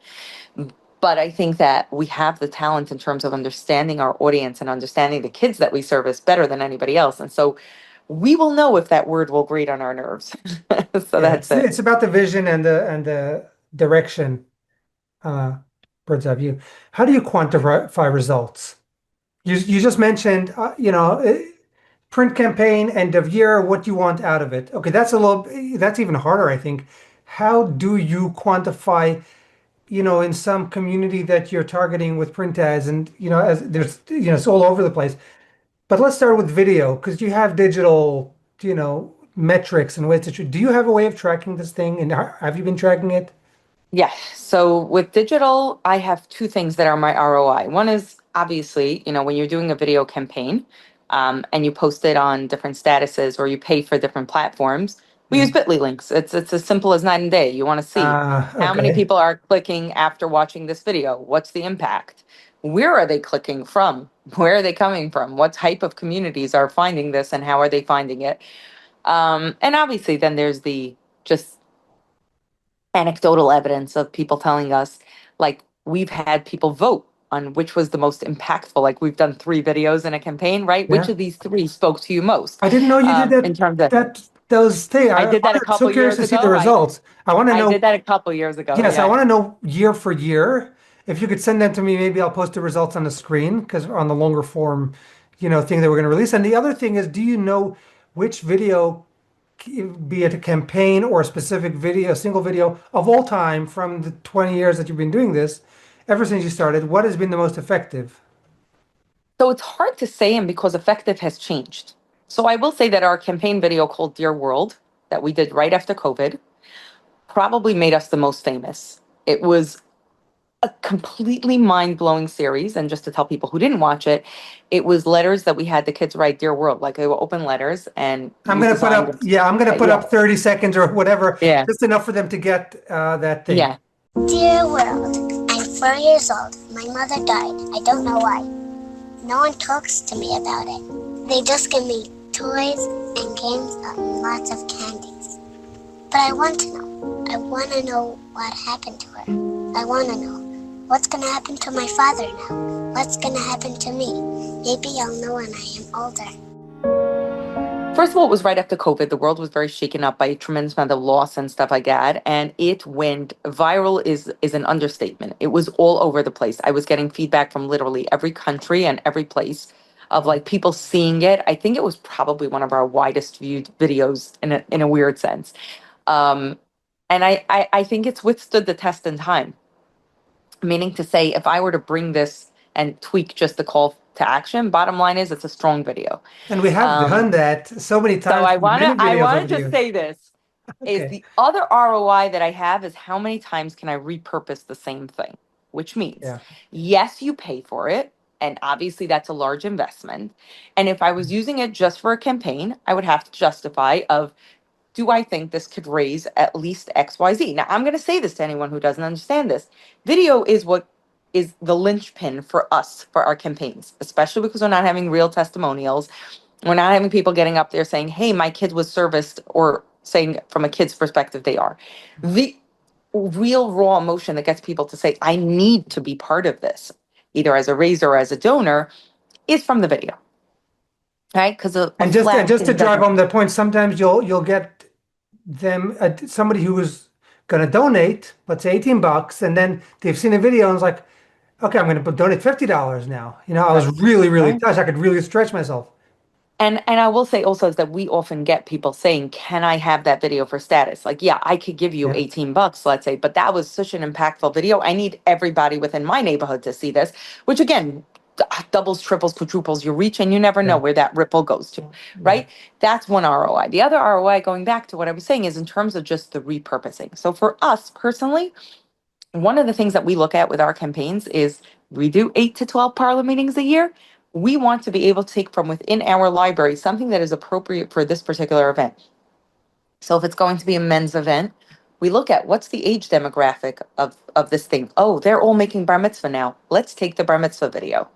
But I think that we have the talent in terms of understanding our audience and understanding the kids that we service better than anybody else. And so we will know if that word will grate on our nerves. So Yeah, that's it. it's about the vision and the direction, uh, bird's eye view. How do you quantify results? You just mentioned, print campaign, end of year, what you want out of it. Okay, that's even harder, I think. How do you quantify, in some community that you're targeting with print ads, and as there's, it's all over the place. But let's start with video because you have digital, metrics and ways to. Do you have a way of tracking this thing, and have you been tracking it? Yeah. So with digital, I have two things that are my ROI. One is obviously, when you're doing a video campaign, and you post it on different statuses or you pay for different platforms, we Yeah. use Bitly links. It's as simple as night and day. You want to see how many Okay. people are clicking after watching this video. What's the impact? Where are they clicking from? Where are they coming from? What type of communities are finding this and how are they finding it? And obviously, then there's the just anecdotal evidence of people telling us, like, we've had people vote on which was the most impactful. Like, we've done 3 videos in a campaign, right? Which Yeah. of these 3 spoke to you most? I didn't know you did In that. terms of, Those things. I did that a I'm so couple curious years to see the ago. results. I want to I did know. that a couple years ago. Yes, I Yeah. want to know year for year. If you could send them to me, maybe I'll post the results on the screen because on the longer form, thing that we're going to release. And the other thing is, do you know which video, be it a campaign or a specific video, a single video of all time from the 20 years that you've been doing this, ever since you started, what has been the most effective? So it's hard to say, and because effective has changed. So I will say that our campaign video called Dear World, that we did right after COVID, probably made us the most famous. It was a completely mind-blowing series. And just to tell people who didn't watch it, it was letters that we had the kids write Dear World, like they were open letters, and I'm we going to put designed up, them. yeah, I'm going to put Yeah, up 30 seconds or whatever, yeah, just enough for them to get that thing. yeah. Dear world, I'm 4 years old. My mother died. I don't know why. No one talks to me about it. They just give me toys and games and lots of candies. But I want to know. I want to know what happened to her. I want to know what's going to happen to my father now. What's going to happen to me? Maybe I'll know when I am older. First of all, it was right after COVID. The world was very shaken up by a tremendous amount of loss and stuff like that. And it went viral is an understatement. It was all over the place. I was getting feedback from literally every country and every place of like people seeing it. I think it was probably one of our widest viewed videos in a weird sense. Um, and I think it's withstood the test in time. Meaning to say, if I were to bring this and tweak just the call to action, bottom line is it's a strong video. And we have Um, done that so many so times with many I videos wanna over the just years. say this is Okay. the other ROI that I have is how many times can I repurpose the same thing? Which means, Yeah. yes, you pay for it, and obviously that's a large investment. And if I was using it just for a campaign, I would have to justify of do I think this could raise at least XYZ? Now, I'm going to say this to anyone who doesn't understand this. Video is what is the linchpin for us for our campaigns, especially because we're not having real testimonials. We're not having people getting up there saying, hey, my kid was serviced, or saying from a kid's perspective, they are. The real raw emotion that gets people to say, I need to be part of this, either as a raiser or as a donor, is from the video, right? Because a And flat just to thing drive doesn't. home the point, sometimes you'll get them somebody who is going to donate, let's say $18, and then they've seen a video and it's like, okay, I'm going to donate $50 now. I was Right. really, really Right. touched. I could really stretch myself. And I will say also is that we often get people saying, "Can I have that video for status?" Like, yeah, I could give you Yeah, $18, let's say, but that was such an impactful video. I need everybody within my neighborhood to see this, which again, doubles, triples, quadruples your reach, and you never know yeah, where that ripple goes to, yeah. right? That's one ROI. The other ROI, going back to what I was saying, is in terms of just the repurposing. So for us personally, one of the things that we look at with our campaigns is we do 8 to 12 parlor meetings a year. We want to be able to take from within our library something that is appropriate for this particular event. So if it's going to be a men's event, we look at what's the age demographic of this thing. Oh, they're all making bar mitzvah now. Let's take the bar mitzvah video,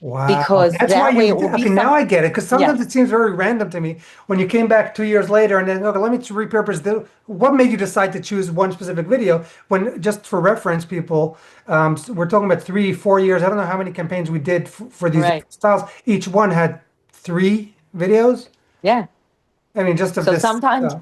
Wow. because That's why that way it will be okay, now some. I get it. Because sometimes Yes, it seems very random to me when you came back 2 years later and then, okay, let me repurpose what made you decide to choose one specific video when, just for reference, people, we're talking about 3, 4 years. I don't know how many campaigns we did for these right. different styles. Each one had 3 videos. Yeah. I mean, just of this.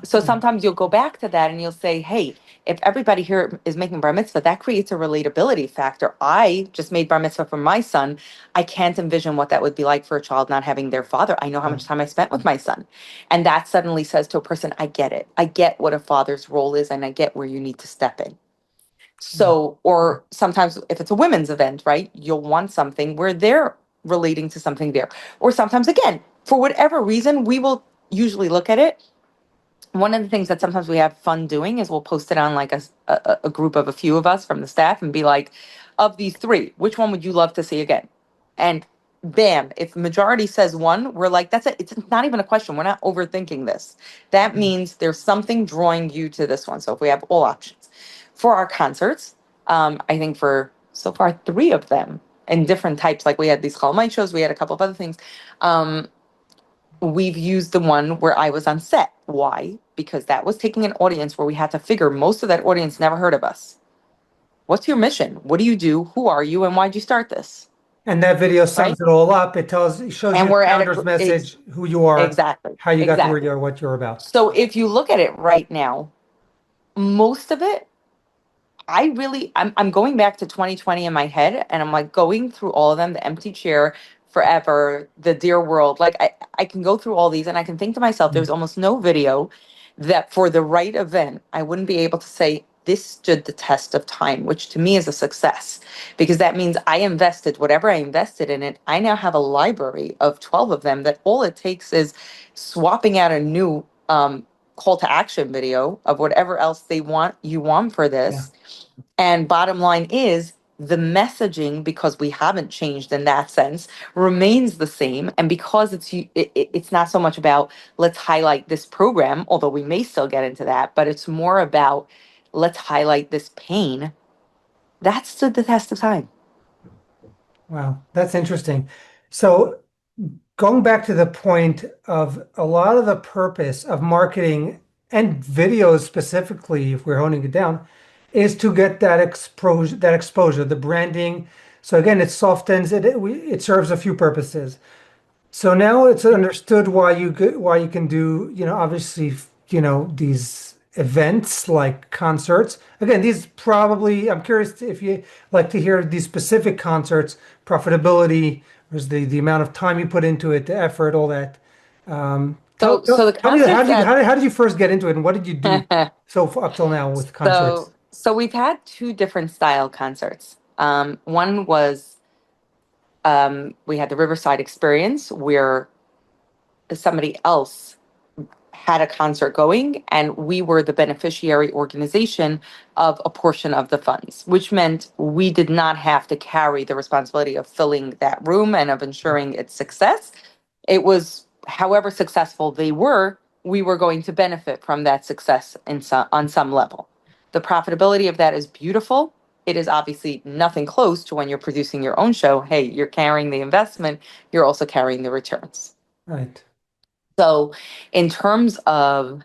So sometimes you'll go back to that and you'll say, hey, if everybody here is making bar mitzvah, that creates a relatability factor. I just made bar mitzvah for my son. I can't envision what that would be like for a child not having their father. I know how Yeah, much time I spent with my son. And that suddenly says to a person, I get it. I get what a father's role is, and I get where you need to step in. yeah, So, or sometimes if it's a women's event, right, you'll want something where they're relating to something there. Or sometimes, again, for whatever reason, we will usually look at it. One of the things that sometimes we have fun doing is we'll post it on like a group of a few of us from the staff and be like, of these three, which one would you love to see again? And bam, if majority says one, we're like, that's it. It's not even a question. We're not overthinking this. That means there's something drawing you to this one. So if we have all options for our concerts, I think for so far three of them in different types, like we had these call mic shows, we had a couple of other things. Um, we've used the one where I was on set. Why? Because that was taking an audience where we had to figure most of that audience never heard of us. What's your mission? What do you do? Who are you? And why'd you start this? and that video Right? sums it all up. It shows you And the we're at founder's message, who you are, exactly, how you got to where exactly. you are, what you're about. So if you look at it right now, most of it, I'm going back to 2020 in my head, and I'm like going through all of them, the empty chair forever, the dear world. Like I can go through all these and I can think to myself, there's almost no video that for the right event, I wouldn't be able to say this stood the test of time, which to me is a success, because that means I invested whatever I invested in it. I now have a library of 12 of them that all it takes is swapping out a new call to action video of whatever else you want for Yeah. this. And bottom line is the messaging, because we haven't changed in that sense, remains the same. And because it's not so much about let's highlight this program, although we may still get into that, but it's more about let's highlight this pain. That stood the test of time. Wow, that's interesting. So going back to the point of a lot of the purpose of marketing and videos specifically, if we're honing it down, is to get that exposure, the branding. So again, it softens it. It serves a few purposes. So now it's understood why you can do, obviously, these events like concerts. Again, these probably, I'm curious if you like to hear these specific concerts, profitability, was the amount of time you put into it, the effort, all that. So, so the Tell me concerts that how did you first get into it and what did you do up till now with concerts? so we've had two different style concerts. One was we had the Riverside Experience where somebody else had a concert going and we were the beneficiary organization of a portion of the funds, which meant we did not have to carry the responsibility of filling that room and of ensuring its success. It was however successful they were, we were going to benefit from that success on some level. The profitability of that is beautiful. It is obviously nothing close to when you're producing your own show. Hey, you're carrying the investment, you're also carrying the returns. Right. So, in terms of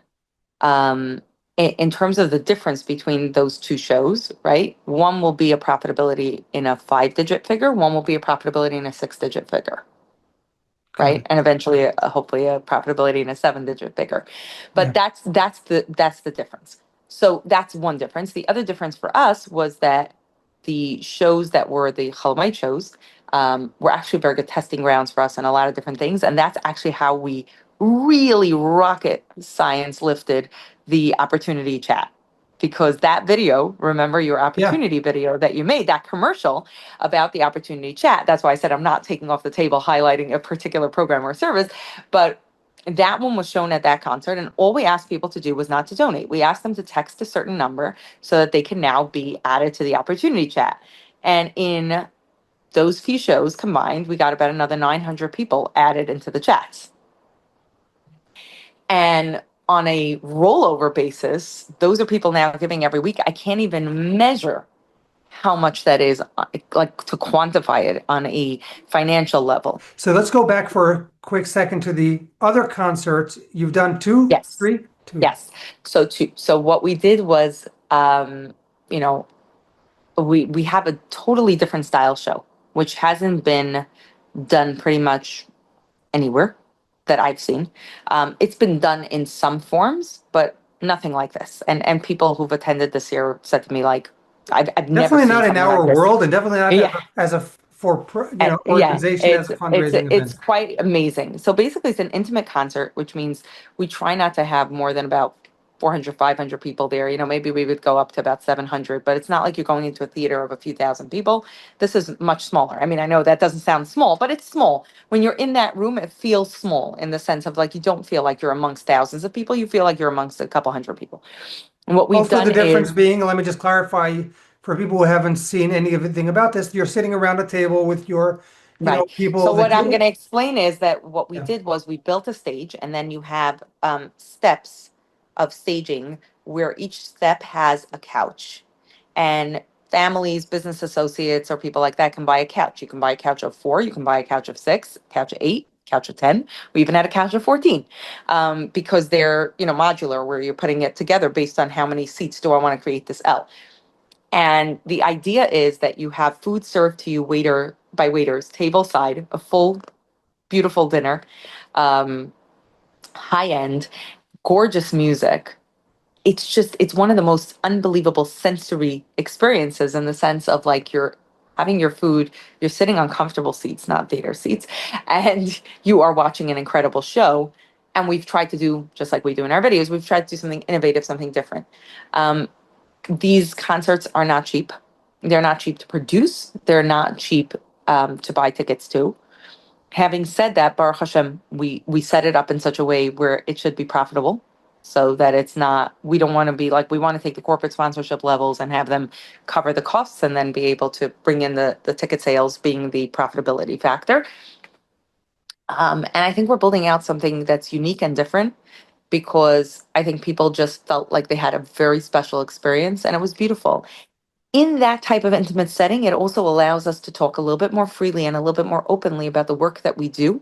um, in terms of the difference between those two shows, right? One will be a profitability in a 5-digit figure. One will be a profitability in a 6-digit figure, Got right? it. And eventually, hopefully, a profitability in a 7-digit figure. But Yeah. that's the difference. So that's one difference. The other difference for us was that the shows that were the Chalamite shows were actually very good testing grounds for us and a lot of different things. And that's actually how we really rocket science lifted the opportunity chat. Because that video, remember your Yeah. opportunity video that you made, that commercial about the opportunity chat. That's why I said I'm not taking off the table highlighting a particular program or service, but that one was shown at that concert. And all we asked people to do was not to donate. We asked them to text a certain number so that they can now be added to the opportunity chat. And in those few shows combined, we got about another 900 people added into the chats. And on a rollover basis, those are people now giving every week. I can't even measure how much that is, like to quantify it on a financial level. So let's go back for a quick second to the other concerts. You've done two, Yes. three, two. Yes. So what we did was, you know, we have a totally different style show, which hasn't been done pretty much anywhere that I've seen. It's been done in some forms, but nothing like this. And people who've attended this year said to me like, I've never Definitely seen not in something like our this. world, and definitely not Yeah. as a for Yeah, organization as a fundraising it's event. quite amazing. So basically, it's an intimate concert, which means we try not to have more than about 400, 500 people there. You know, maybe we would go up to about 700, but it's not like you're going into a theater of a few thousand people. This is much smaller. I mean, I know that doesn't sound small, but it's small. When you're in that room, it feels small in the sense of like you don't feel like you're amongst thousands of people. You feel like you're amongst a couple hundred people. And what we've Also, done the difference is being, let me just clarify for people who haven't seen anything about this, you're sitting around a table with your, right. people So that what I'm going you. to explain is that what we Yeah. did was we built a stage, and then you have steps of staging where each step has a couch, and families, business associates, or people like that can buy a couch. You can buy a couch of 4, you can buy a couch of 6, couch of 8, couch of 10. We even had a couch of 14 because they're modular, where you're putting it together based on how many seats do I want to create this L. And the idea is that you have food served to you waiters, table side, a full, beautiful dinner, um, high end, gorgeous music. It's one of the most unbelievable sensory experiences in the sense of like you're having your food, you're sitting on comfortable seats, not theater seats, and you are watching an incredible show. And we've tried to do, just like we do in our videos, we've tried to do something innovative, something different. Um, these concerts are not cheap. They're not cheap to produce. They're not cheap to buy tickets to. Having said that, Baruch Hashem, we set it up in such a way where it should be profitable, so that it's not. We don't want to be like we want to take the corporate sponsorship levels and have them cover the costs, and then be able to bring in the ticket sales being the profitability factor. And I think we're building out something that's unique and different because I think people just felt like they had a very special experience and it was beautiful. in that type of intimate setting, it also allows us to talk a little bit more freely and a little bit more openly about the work that we do,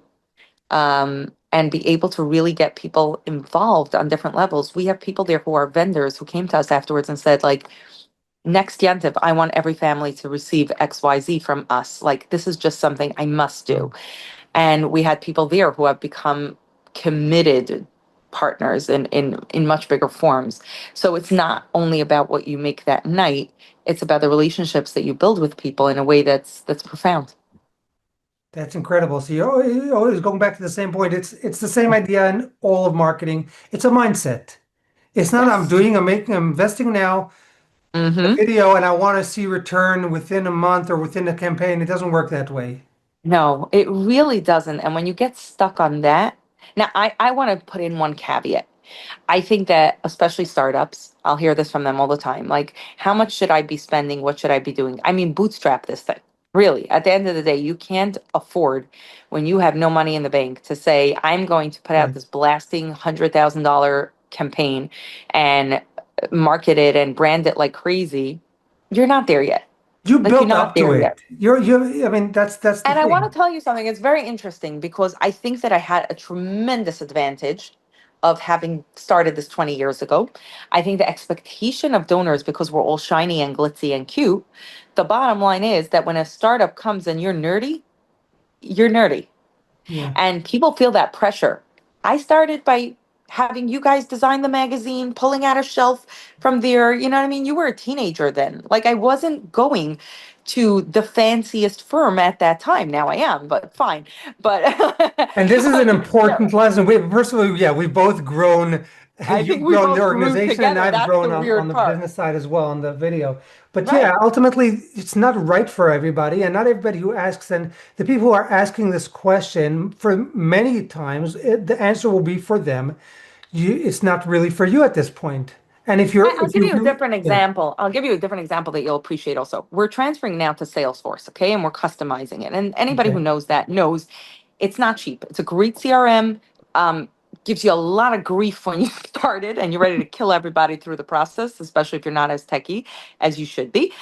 and be able to really get people involved on different levels. We have people there who are vendors who came to us afterwards and said, like, next Yantiv, I want every family to receive XYZ from us. Like, this is just something I must do. And we had people there who have become committed partners in much bigger forms. So it's not only about what you make that night, it's about the relationships that you build with people in a way that's profound. That's incredible. So you're always going back to the same point. It's the same idea in all of marketing. It's a mindset. It's not Yes. I'm investing now in a Mm-hmm. video and I want to see return within a month or within a campaign. It doesn't work that way. No, it really doesn't. And when you get stuck on that, now I want to put in one caveat. I think that especially startups, I'll hear this from them all the time. Like, how much should I be spending? What should I be doing? I mean, bootstrap this thing. Really, at the end of the day, you can't afford when you have no money in the bank to say, I'm going to put out Right. this blasting $100,000 campaign and market it and brand it like crazy. You're not there yet. You Like, you're built not up to there yet. it. I mean, that's the And I want thing. to tell you something. It's very interesting because I think that I had a tremendous advantage of having started this 20 years ago. I think the expectation of donors, because we're all shiny and glitzy and cute, the bottom line is that when a startup comes and you're nerdy, you're nerdy. Yeah. And people feel that pressure. I started by having you guys design the magazine, pulling out a shelf from there. You know what I mean? You were a teenager then. Like, I wasn't going to the fanciest firm at that time. Now I am, but fine. But, And this is an you know, important lesson. We personally, yeah, we've both grown. I You've think we grown the both grew organization, and together. I've That's grown the on weird the part. business side as well on the video. But yeah, Right. ultimately, it's not right for everybody, and not everybody who asks. And the people who are asking this question, for many times, the answer will be for them. It's not really for you at this point. And I'll if give you you a do, different yeah, example. I'll give you a different example that you'll appreciate also. We're transferring now to Salesforce, okay? And we're customizing it. And anybody who okay, knows that knows it's not cheap. It's a great CRM, um, gives you a lot of grief when you start it and you're ready to kill everybody through the process, especially if you're not as techy as you should be.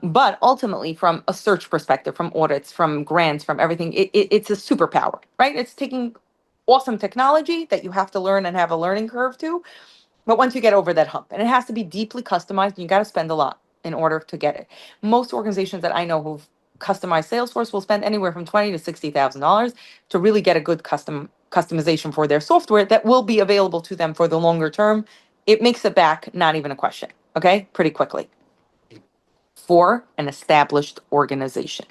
But ultimately, from a search perspective, from audits, from grants, from everything, it's a superpower, right? It's taking awesome technology that you have to learn and have a learning curve to, but once you get over that hump, and it has to be deeply customized, and you got to spend a lot in order to get it. Most organizations that I know who've customized Salesforce will spend anywhere from $20 to $60,000 to really get a good customization for their software that will be available to them for the longer term. It makes it back not even a question. Okay, pretty quickly for an established organization.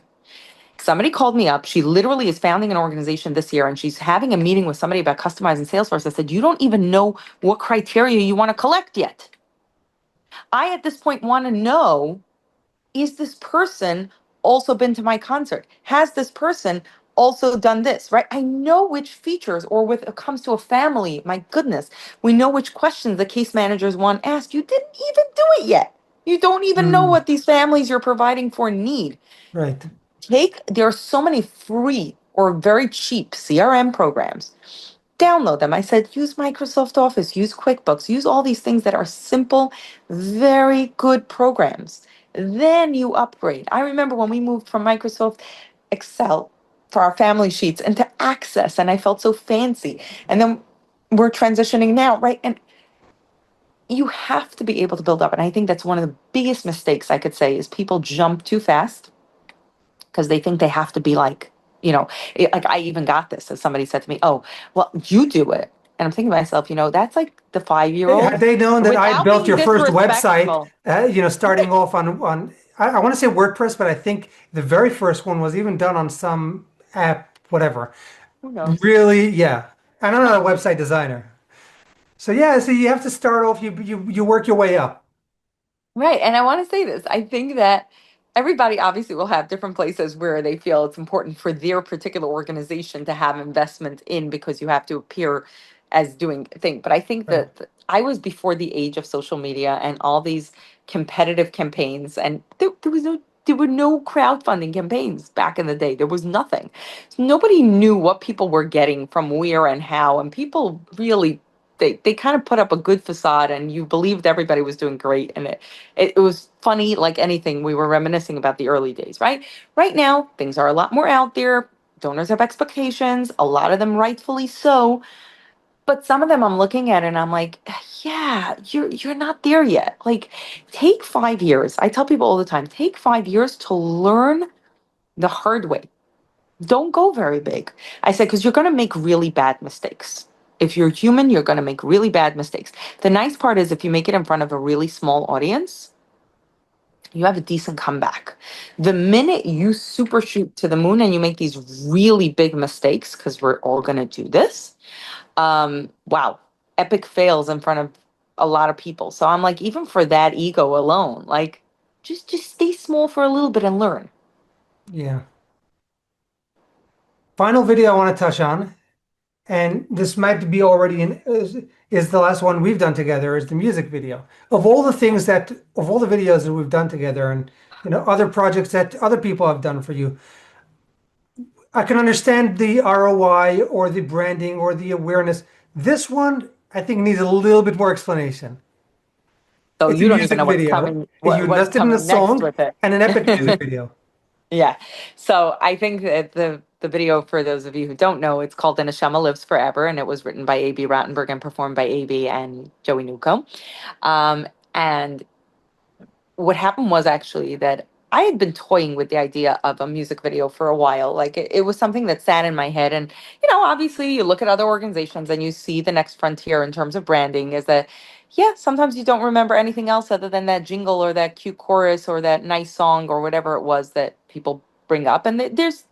Somebody called me up. She literally is founding an organization this year and she's having a meeting with somebody about customizing Salesforce. I said, you don't even know what criteria you want to collect yet. I, at this point, want to know, is this person also been to my concert? Has this person also done this, right? I know which features, or when it comes to a family, my goodness, we know which questions the case managers want asked. You didn't even do it yet. You don't even know mm, what these families you're providing for need. right. There are so many free or very cheap CRM programs. Download them. I said, use Microsoft Office, use QuickBooks, use all these things that are simple, very good programs. Then you upgrade. I remember when we moved from Microsoft Excel for our family sheets into Access, and I felt so fancy. And then we're transitioning now, right? And you have to be able to build up. And I think that's one of the biggest mistakes I could say is people jump too fast because they think they have to be like, like I even got this as somebody said to me, oh, well, you do it. And I'm thinking to myself, that's like the 5 year Had old they known that I without built being your first website, disrespectful. starting off on I want to say WordPress, but I think the very first one was even done on some app, whatever. Who knows? Really, yeah. And I'm not a website designer. So yeah, so you have to start off, you work your way up. Right. And I want to say this. I think that everybody obviously will have different places where they feel it's important for their particular organization to have investment in because you have to appear as doing thing. But I think Right. that I was before the age of social media and all these competitive campaigns, and there were no crowdfunding campaigns back in the day. There was nothing. So nobody knew what people were getting from where and how, and people really they kind of put up a good facade, and you believed everybody was doing great, and it was funny like anything. We were reminiscing about the early days, right? Right now, things are a lot more out there. Donors have expectations, a lot of them rightfully so, but some of them I'm looking at and I'm like, yeah, you're not there yet. Like, take 5 years. I tell people all the time, take 5 years to learn the hard way. Don't go very big. I said, because you're going to make really bad mistakes. If you're human, you're going to make really bad mistakes. The nice part is if you make it in front of a really small audience, you have a decent comeback. The minute you super shoot to the moon and you make these really big mistakes, because we're all going to do this, wow, epic fails in front of a lot of people. So I'm like, even for that ego alone, like, just stay small for a little bit and learn. Yeah. Final video I want to touch on, and this might be already is the last one we've done together, is the music video. Of all the videos that we've done together, and other projects that other people have done for you, I can understand the ROI or the branding or the awareness. This one, I think, needs a little bit more explanation. So It's a you don't even music know what's video. coming, You what's invested in a coming next song with it. and an epic music video. Yeah. So I think that the video, for those of you who don't know, it's called "The Neshama Lives Forever," and it was written by A.B. Rattenberg and performed by A.B. and Joey Newcomb. And what happened was actually that I had been toying with the idea of a music video for a while. Like, it was something that sat in my head. And, obviously you look at other organizations and you see the next frontier in terms of branding is that, yeah, sometimes you don't remember anything else other than that jingle or that cute chorus or that nice song or whatever it was that people bring up. And there's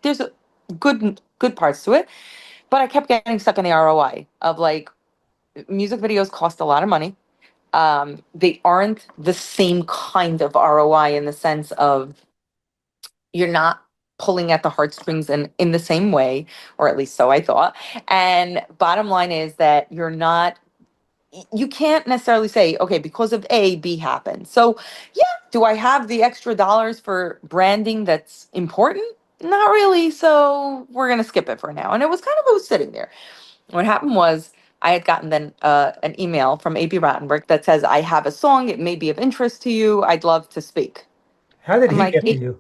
good parts to it. But I kept getting stuck in the ROI of like, music videos cost a lot of money. They aren't the same kind of ROI in the sense of you're not pulling at the heartstrings in the same way, or at least so I thought. And bottom line is that you can't necessarily say, okay, because of A, B happened. So, yeah, do I have the extra dollars for branding that's important? Not really. So we're going to skip it for now. And it was sitting there. What happened was I had gotten then an email from A.B. Rattenberg that says, I have a song. It may be of interest to you. I'd love to speak. How did I'm he like, get to you?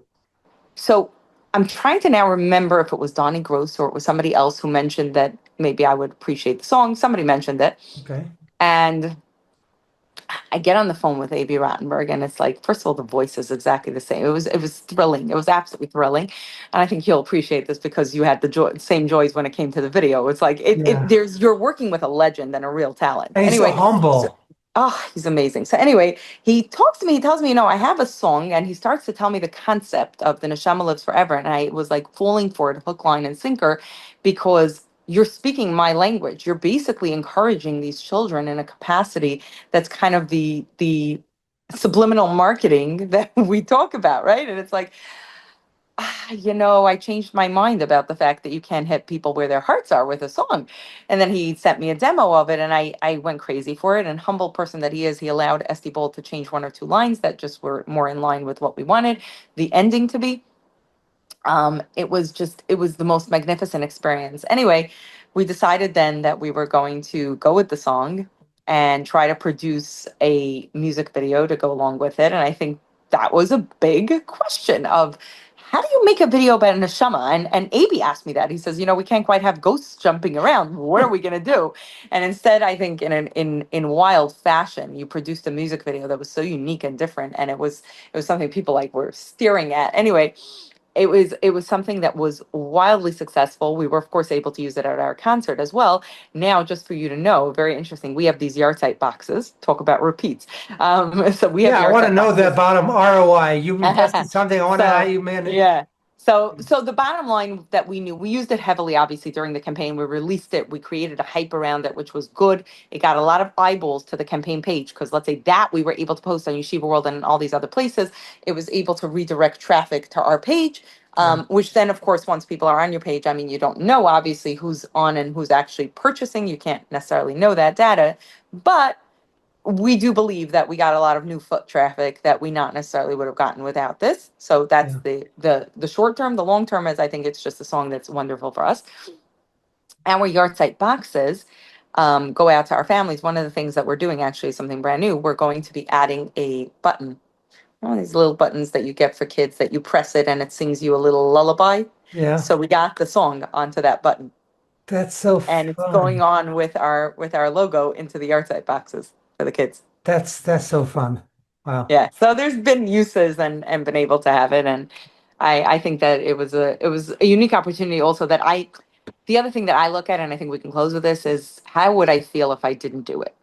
so I'm trying to now remember if it was Donnie Gross or it was somebody else who mentioned that maybe I would appreciate the song. Somebody mentioned it. Okay. And I get on the phone with A.B. Rattenberg, and it's like, first of all, the voice is exactly the same. It was thrilling. It was absolutely thrilling, and I think you'll appreciate this because you had the same joys when it came to the video. It's like Yeah. you're working with a legend and a real talent. And he's so Anyway, so, humble. oh, he's amazing. So anyway, he talks to me. He tells me, I have a song, and he starts to tell me the concept of the Neshama Lives Forever, and I was like falling for it, hook, line, and sinker, because you're speaking my language. You're basically encouraging these children in a capacity that's kind of the subliminal marketing that we talk about, right? And it's like, I changed my mind about the fact that you can't hit people where their hearts are with a song. And then he sent me a demo of it, and I went crazy for it. And humble person that he is, he allowed SD Bolt to change one or two lines that just were more in line with what we wanted the ending to be. It was the most magnificent experience. Anyway, we decided then that we were going to go with the song and try to produce a music video to go along with it. And I think that was a big question of how do you make a video about a neshama? And AB asked me that. He says, we can't quite have ghosts jumping around. What are we gonna do? And instead, I think in wild fashion, you produced a music video that was so unique and different. And it was something people like were staring at. Anyway, it was something that was wildly successful. We were, of course, able to use it at our concert as well. Now, just for you to know, very interesting. We have these yard site boxes. Talk about repeats. So we have Yeah, I yard want to site know the boxes. bottom ROI. You invested something. I want to know how So you manage. yeah. So the bottom line that we knew, we used it heavily, obviously, during the campaign. We released it. We created a hype around it, which was good. It got a lot of eyeballs to the campaign page because let's say that we were able to post on Yeshiva World and all these other places. It was able to redirect traffic to our page, Yeah, which then, of course, once people are on your page, I mean, you don't know obviously who's on and who's actually purchasing. You can't necessarily know that data, but we do believe that we got a lot of new foot traffic that we not necessarily would have gotten without this. So that's yeah. the short term. The long term is I think it's just a song that's wonderful for us. Our yard site boxes, go out to our families, one of the things that we're doing actually is something brand new. We're going to be adding a button, one of these little buttons that you get for kids that you press it and it sings you a little lullaby. Yeah. So we got the song onto that button, That's so and it's going fun. on with our logo into the yard site boxes for the kids. That's so fun. Wow. Yeah. So there's been uses and been able to have it, and I think that it was a unique opportunity also that I. The other thing that I look at, and I think we can close with this, is how would I feel if I didn't do it?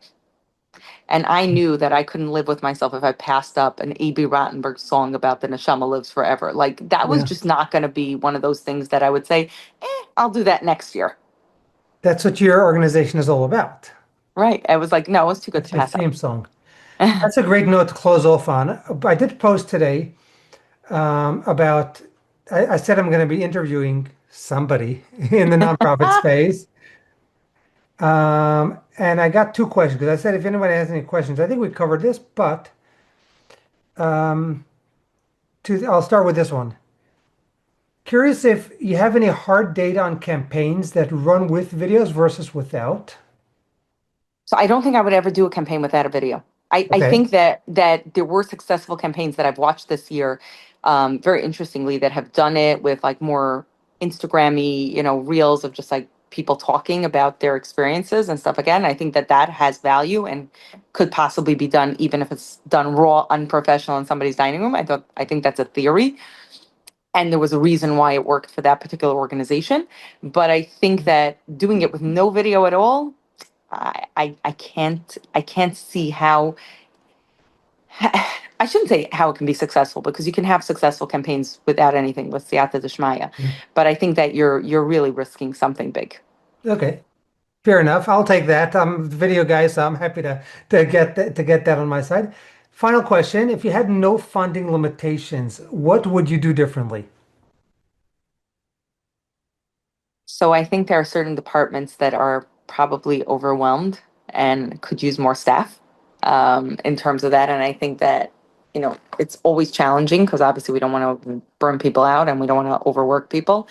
And I knew that I couldn't live with myself if I passed up an A.B. Rottenberg song about the neshama lives forever. Like that was Yeah. just not going to be one of those things that I would say, I'll do that next year. That's what your organization is all about. Right. I was like, no, it was too good to That's your pass up. theme song. That's a great note to close off on. I did post today about, I said I'm going to be interviewing somebody in the nonprofit space. And I got two questions because I said if anybody has any questions, I think we covered this, but um, I'll start with this one. Curious if you have any hard data on campaigns that run with videos versus without. So I don't think I would ever do a campaign without a video. I Okay. think that there were successful campaigns that I've watched this year, very interestingly, that have done it with like more Instagrammy, reels of just like people talking about their experiences and stuff. Again, I think that that has value and could possibly be done even if it's done raw, unprofessional in somebody's dining room. I think that's a theory, and there was a reason why it worked for that particular organization. But I think that doing it with no video at all, I can't see how I shouldn't say how it can be successful because you can have successful campaigns without anything with siyata dishmaya, Yeah. but I think that you're really risking something big. Okay. Fair enough. I'll take that. I'm the video guy, so I'm happy to get that on my side. Final question. If you had no funding limitations, what would you do differently? So I think there are certain departments that are probably overwhelmed and could use more staff in terms of that. And I think that, it's always challenging because obviously we don't want to burn people out and we don't want to overwork people,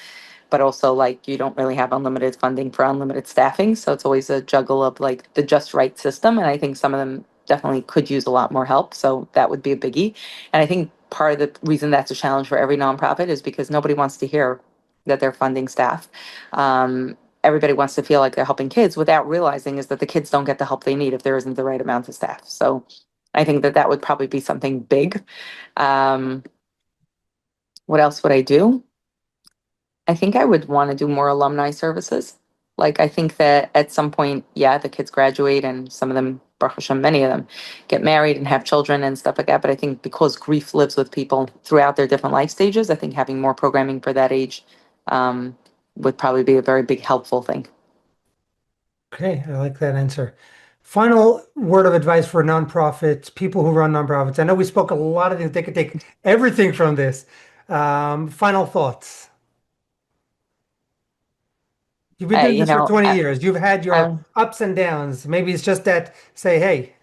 but also like you don't really have unlimited funding for unlimited staffing. So it's always a juggle of like the just right system. And I think some of them definitely could use a lot more help. So that would be a biggie. And I think part of the reason that's a challenge for every nonprofit is because nobody wants to hear that they're funding staff. Everybody wants to feel like they're helping kids without realizing is that the kids don't get the help they need if there isn't the right amount of staff. So I think that that would probably be something big. Um, what else would I do? I think I would want to do more alumni services. Like, I think that at some point, yeah, the kids graduate and some of them, Baruch Hashem, many of them get married and have children and stuff like that. But I think because grief lives with people throughout their different life stages, I think having more programming for that age would probably be a very big helpful thing. Okay, I like that answer. Final word of advice for nonprofits, people who run nonprofits. I know we spoke a lot of things. They could take everything from this. Final thoughts. You've been Hey, doing this for 20 years. You've had your I'm ups and downs. Maybe it's just that say, hey,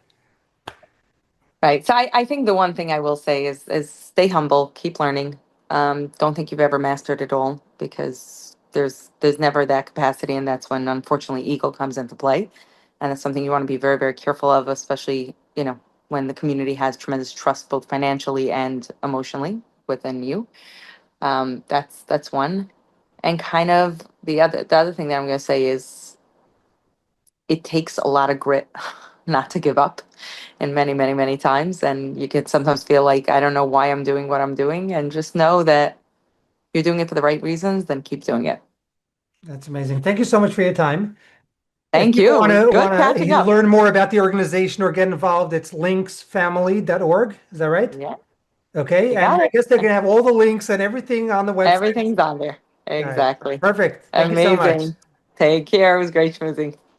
right. So I think the one thing I will say is stay humble, keep learning. Don't think you've ever mastered it all because there's never that capacity, and that's when unfortunately ego comes into play, and it's something you want to be very very careful of, especially when the community has tremendous trust both financially and emotionally within you. That's one, and kind of the other thing that I'm going to say is it takes a lot of grit not to give up and many, many, many times. And you can sometimes feel like, I don't know why I'm doing what I'm doing. And just know that you're doing it for the right reasons, then keep doing it. that's amazing. Thank you so much for your time. If Thank people you. It was good want catching to up. learn more about the organization or get involved, it's linksfamily.org. Is that right? Yeah, Okay. you And got I it. guess they're going to have all the links and everything on the website. Everything's on there. All right. Exactly. Perfect. Thank you so much. Amazing. Take care. It was great schmoozing.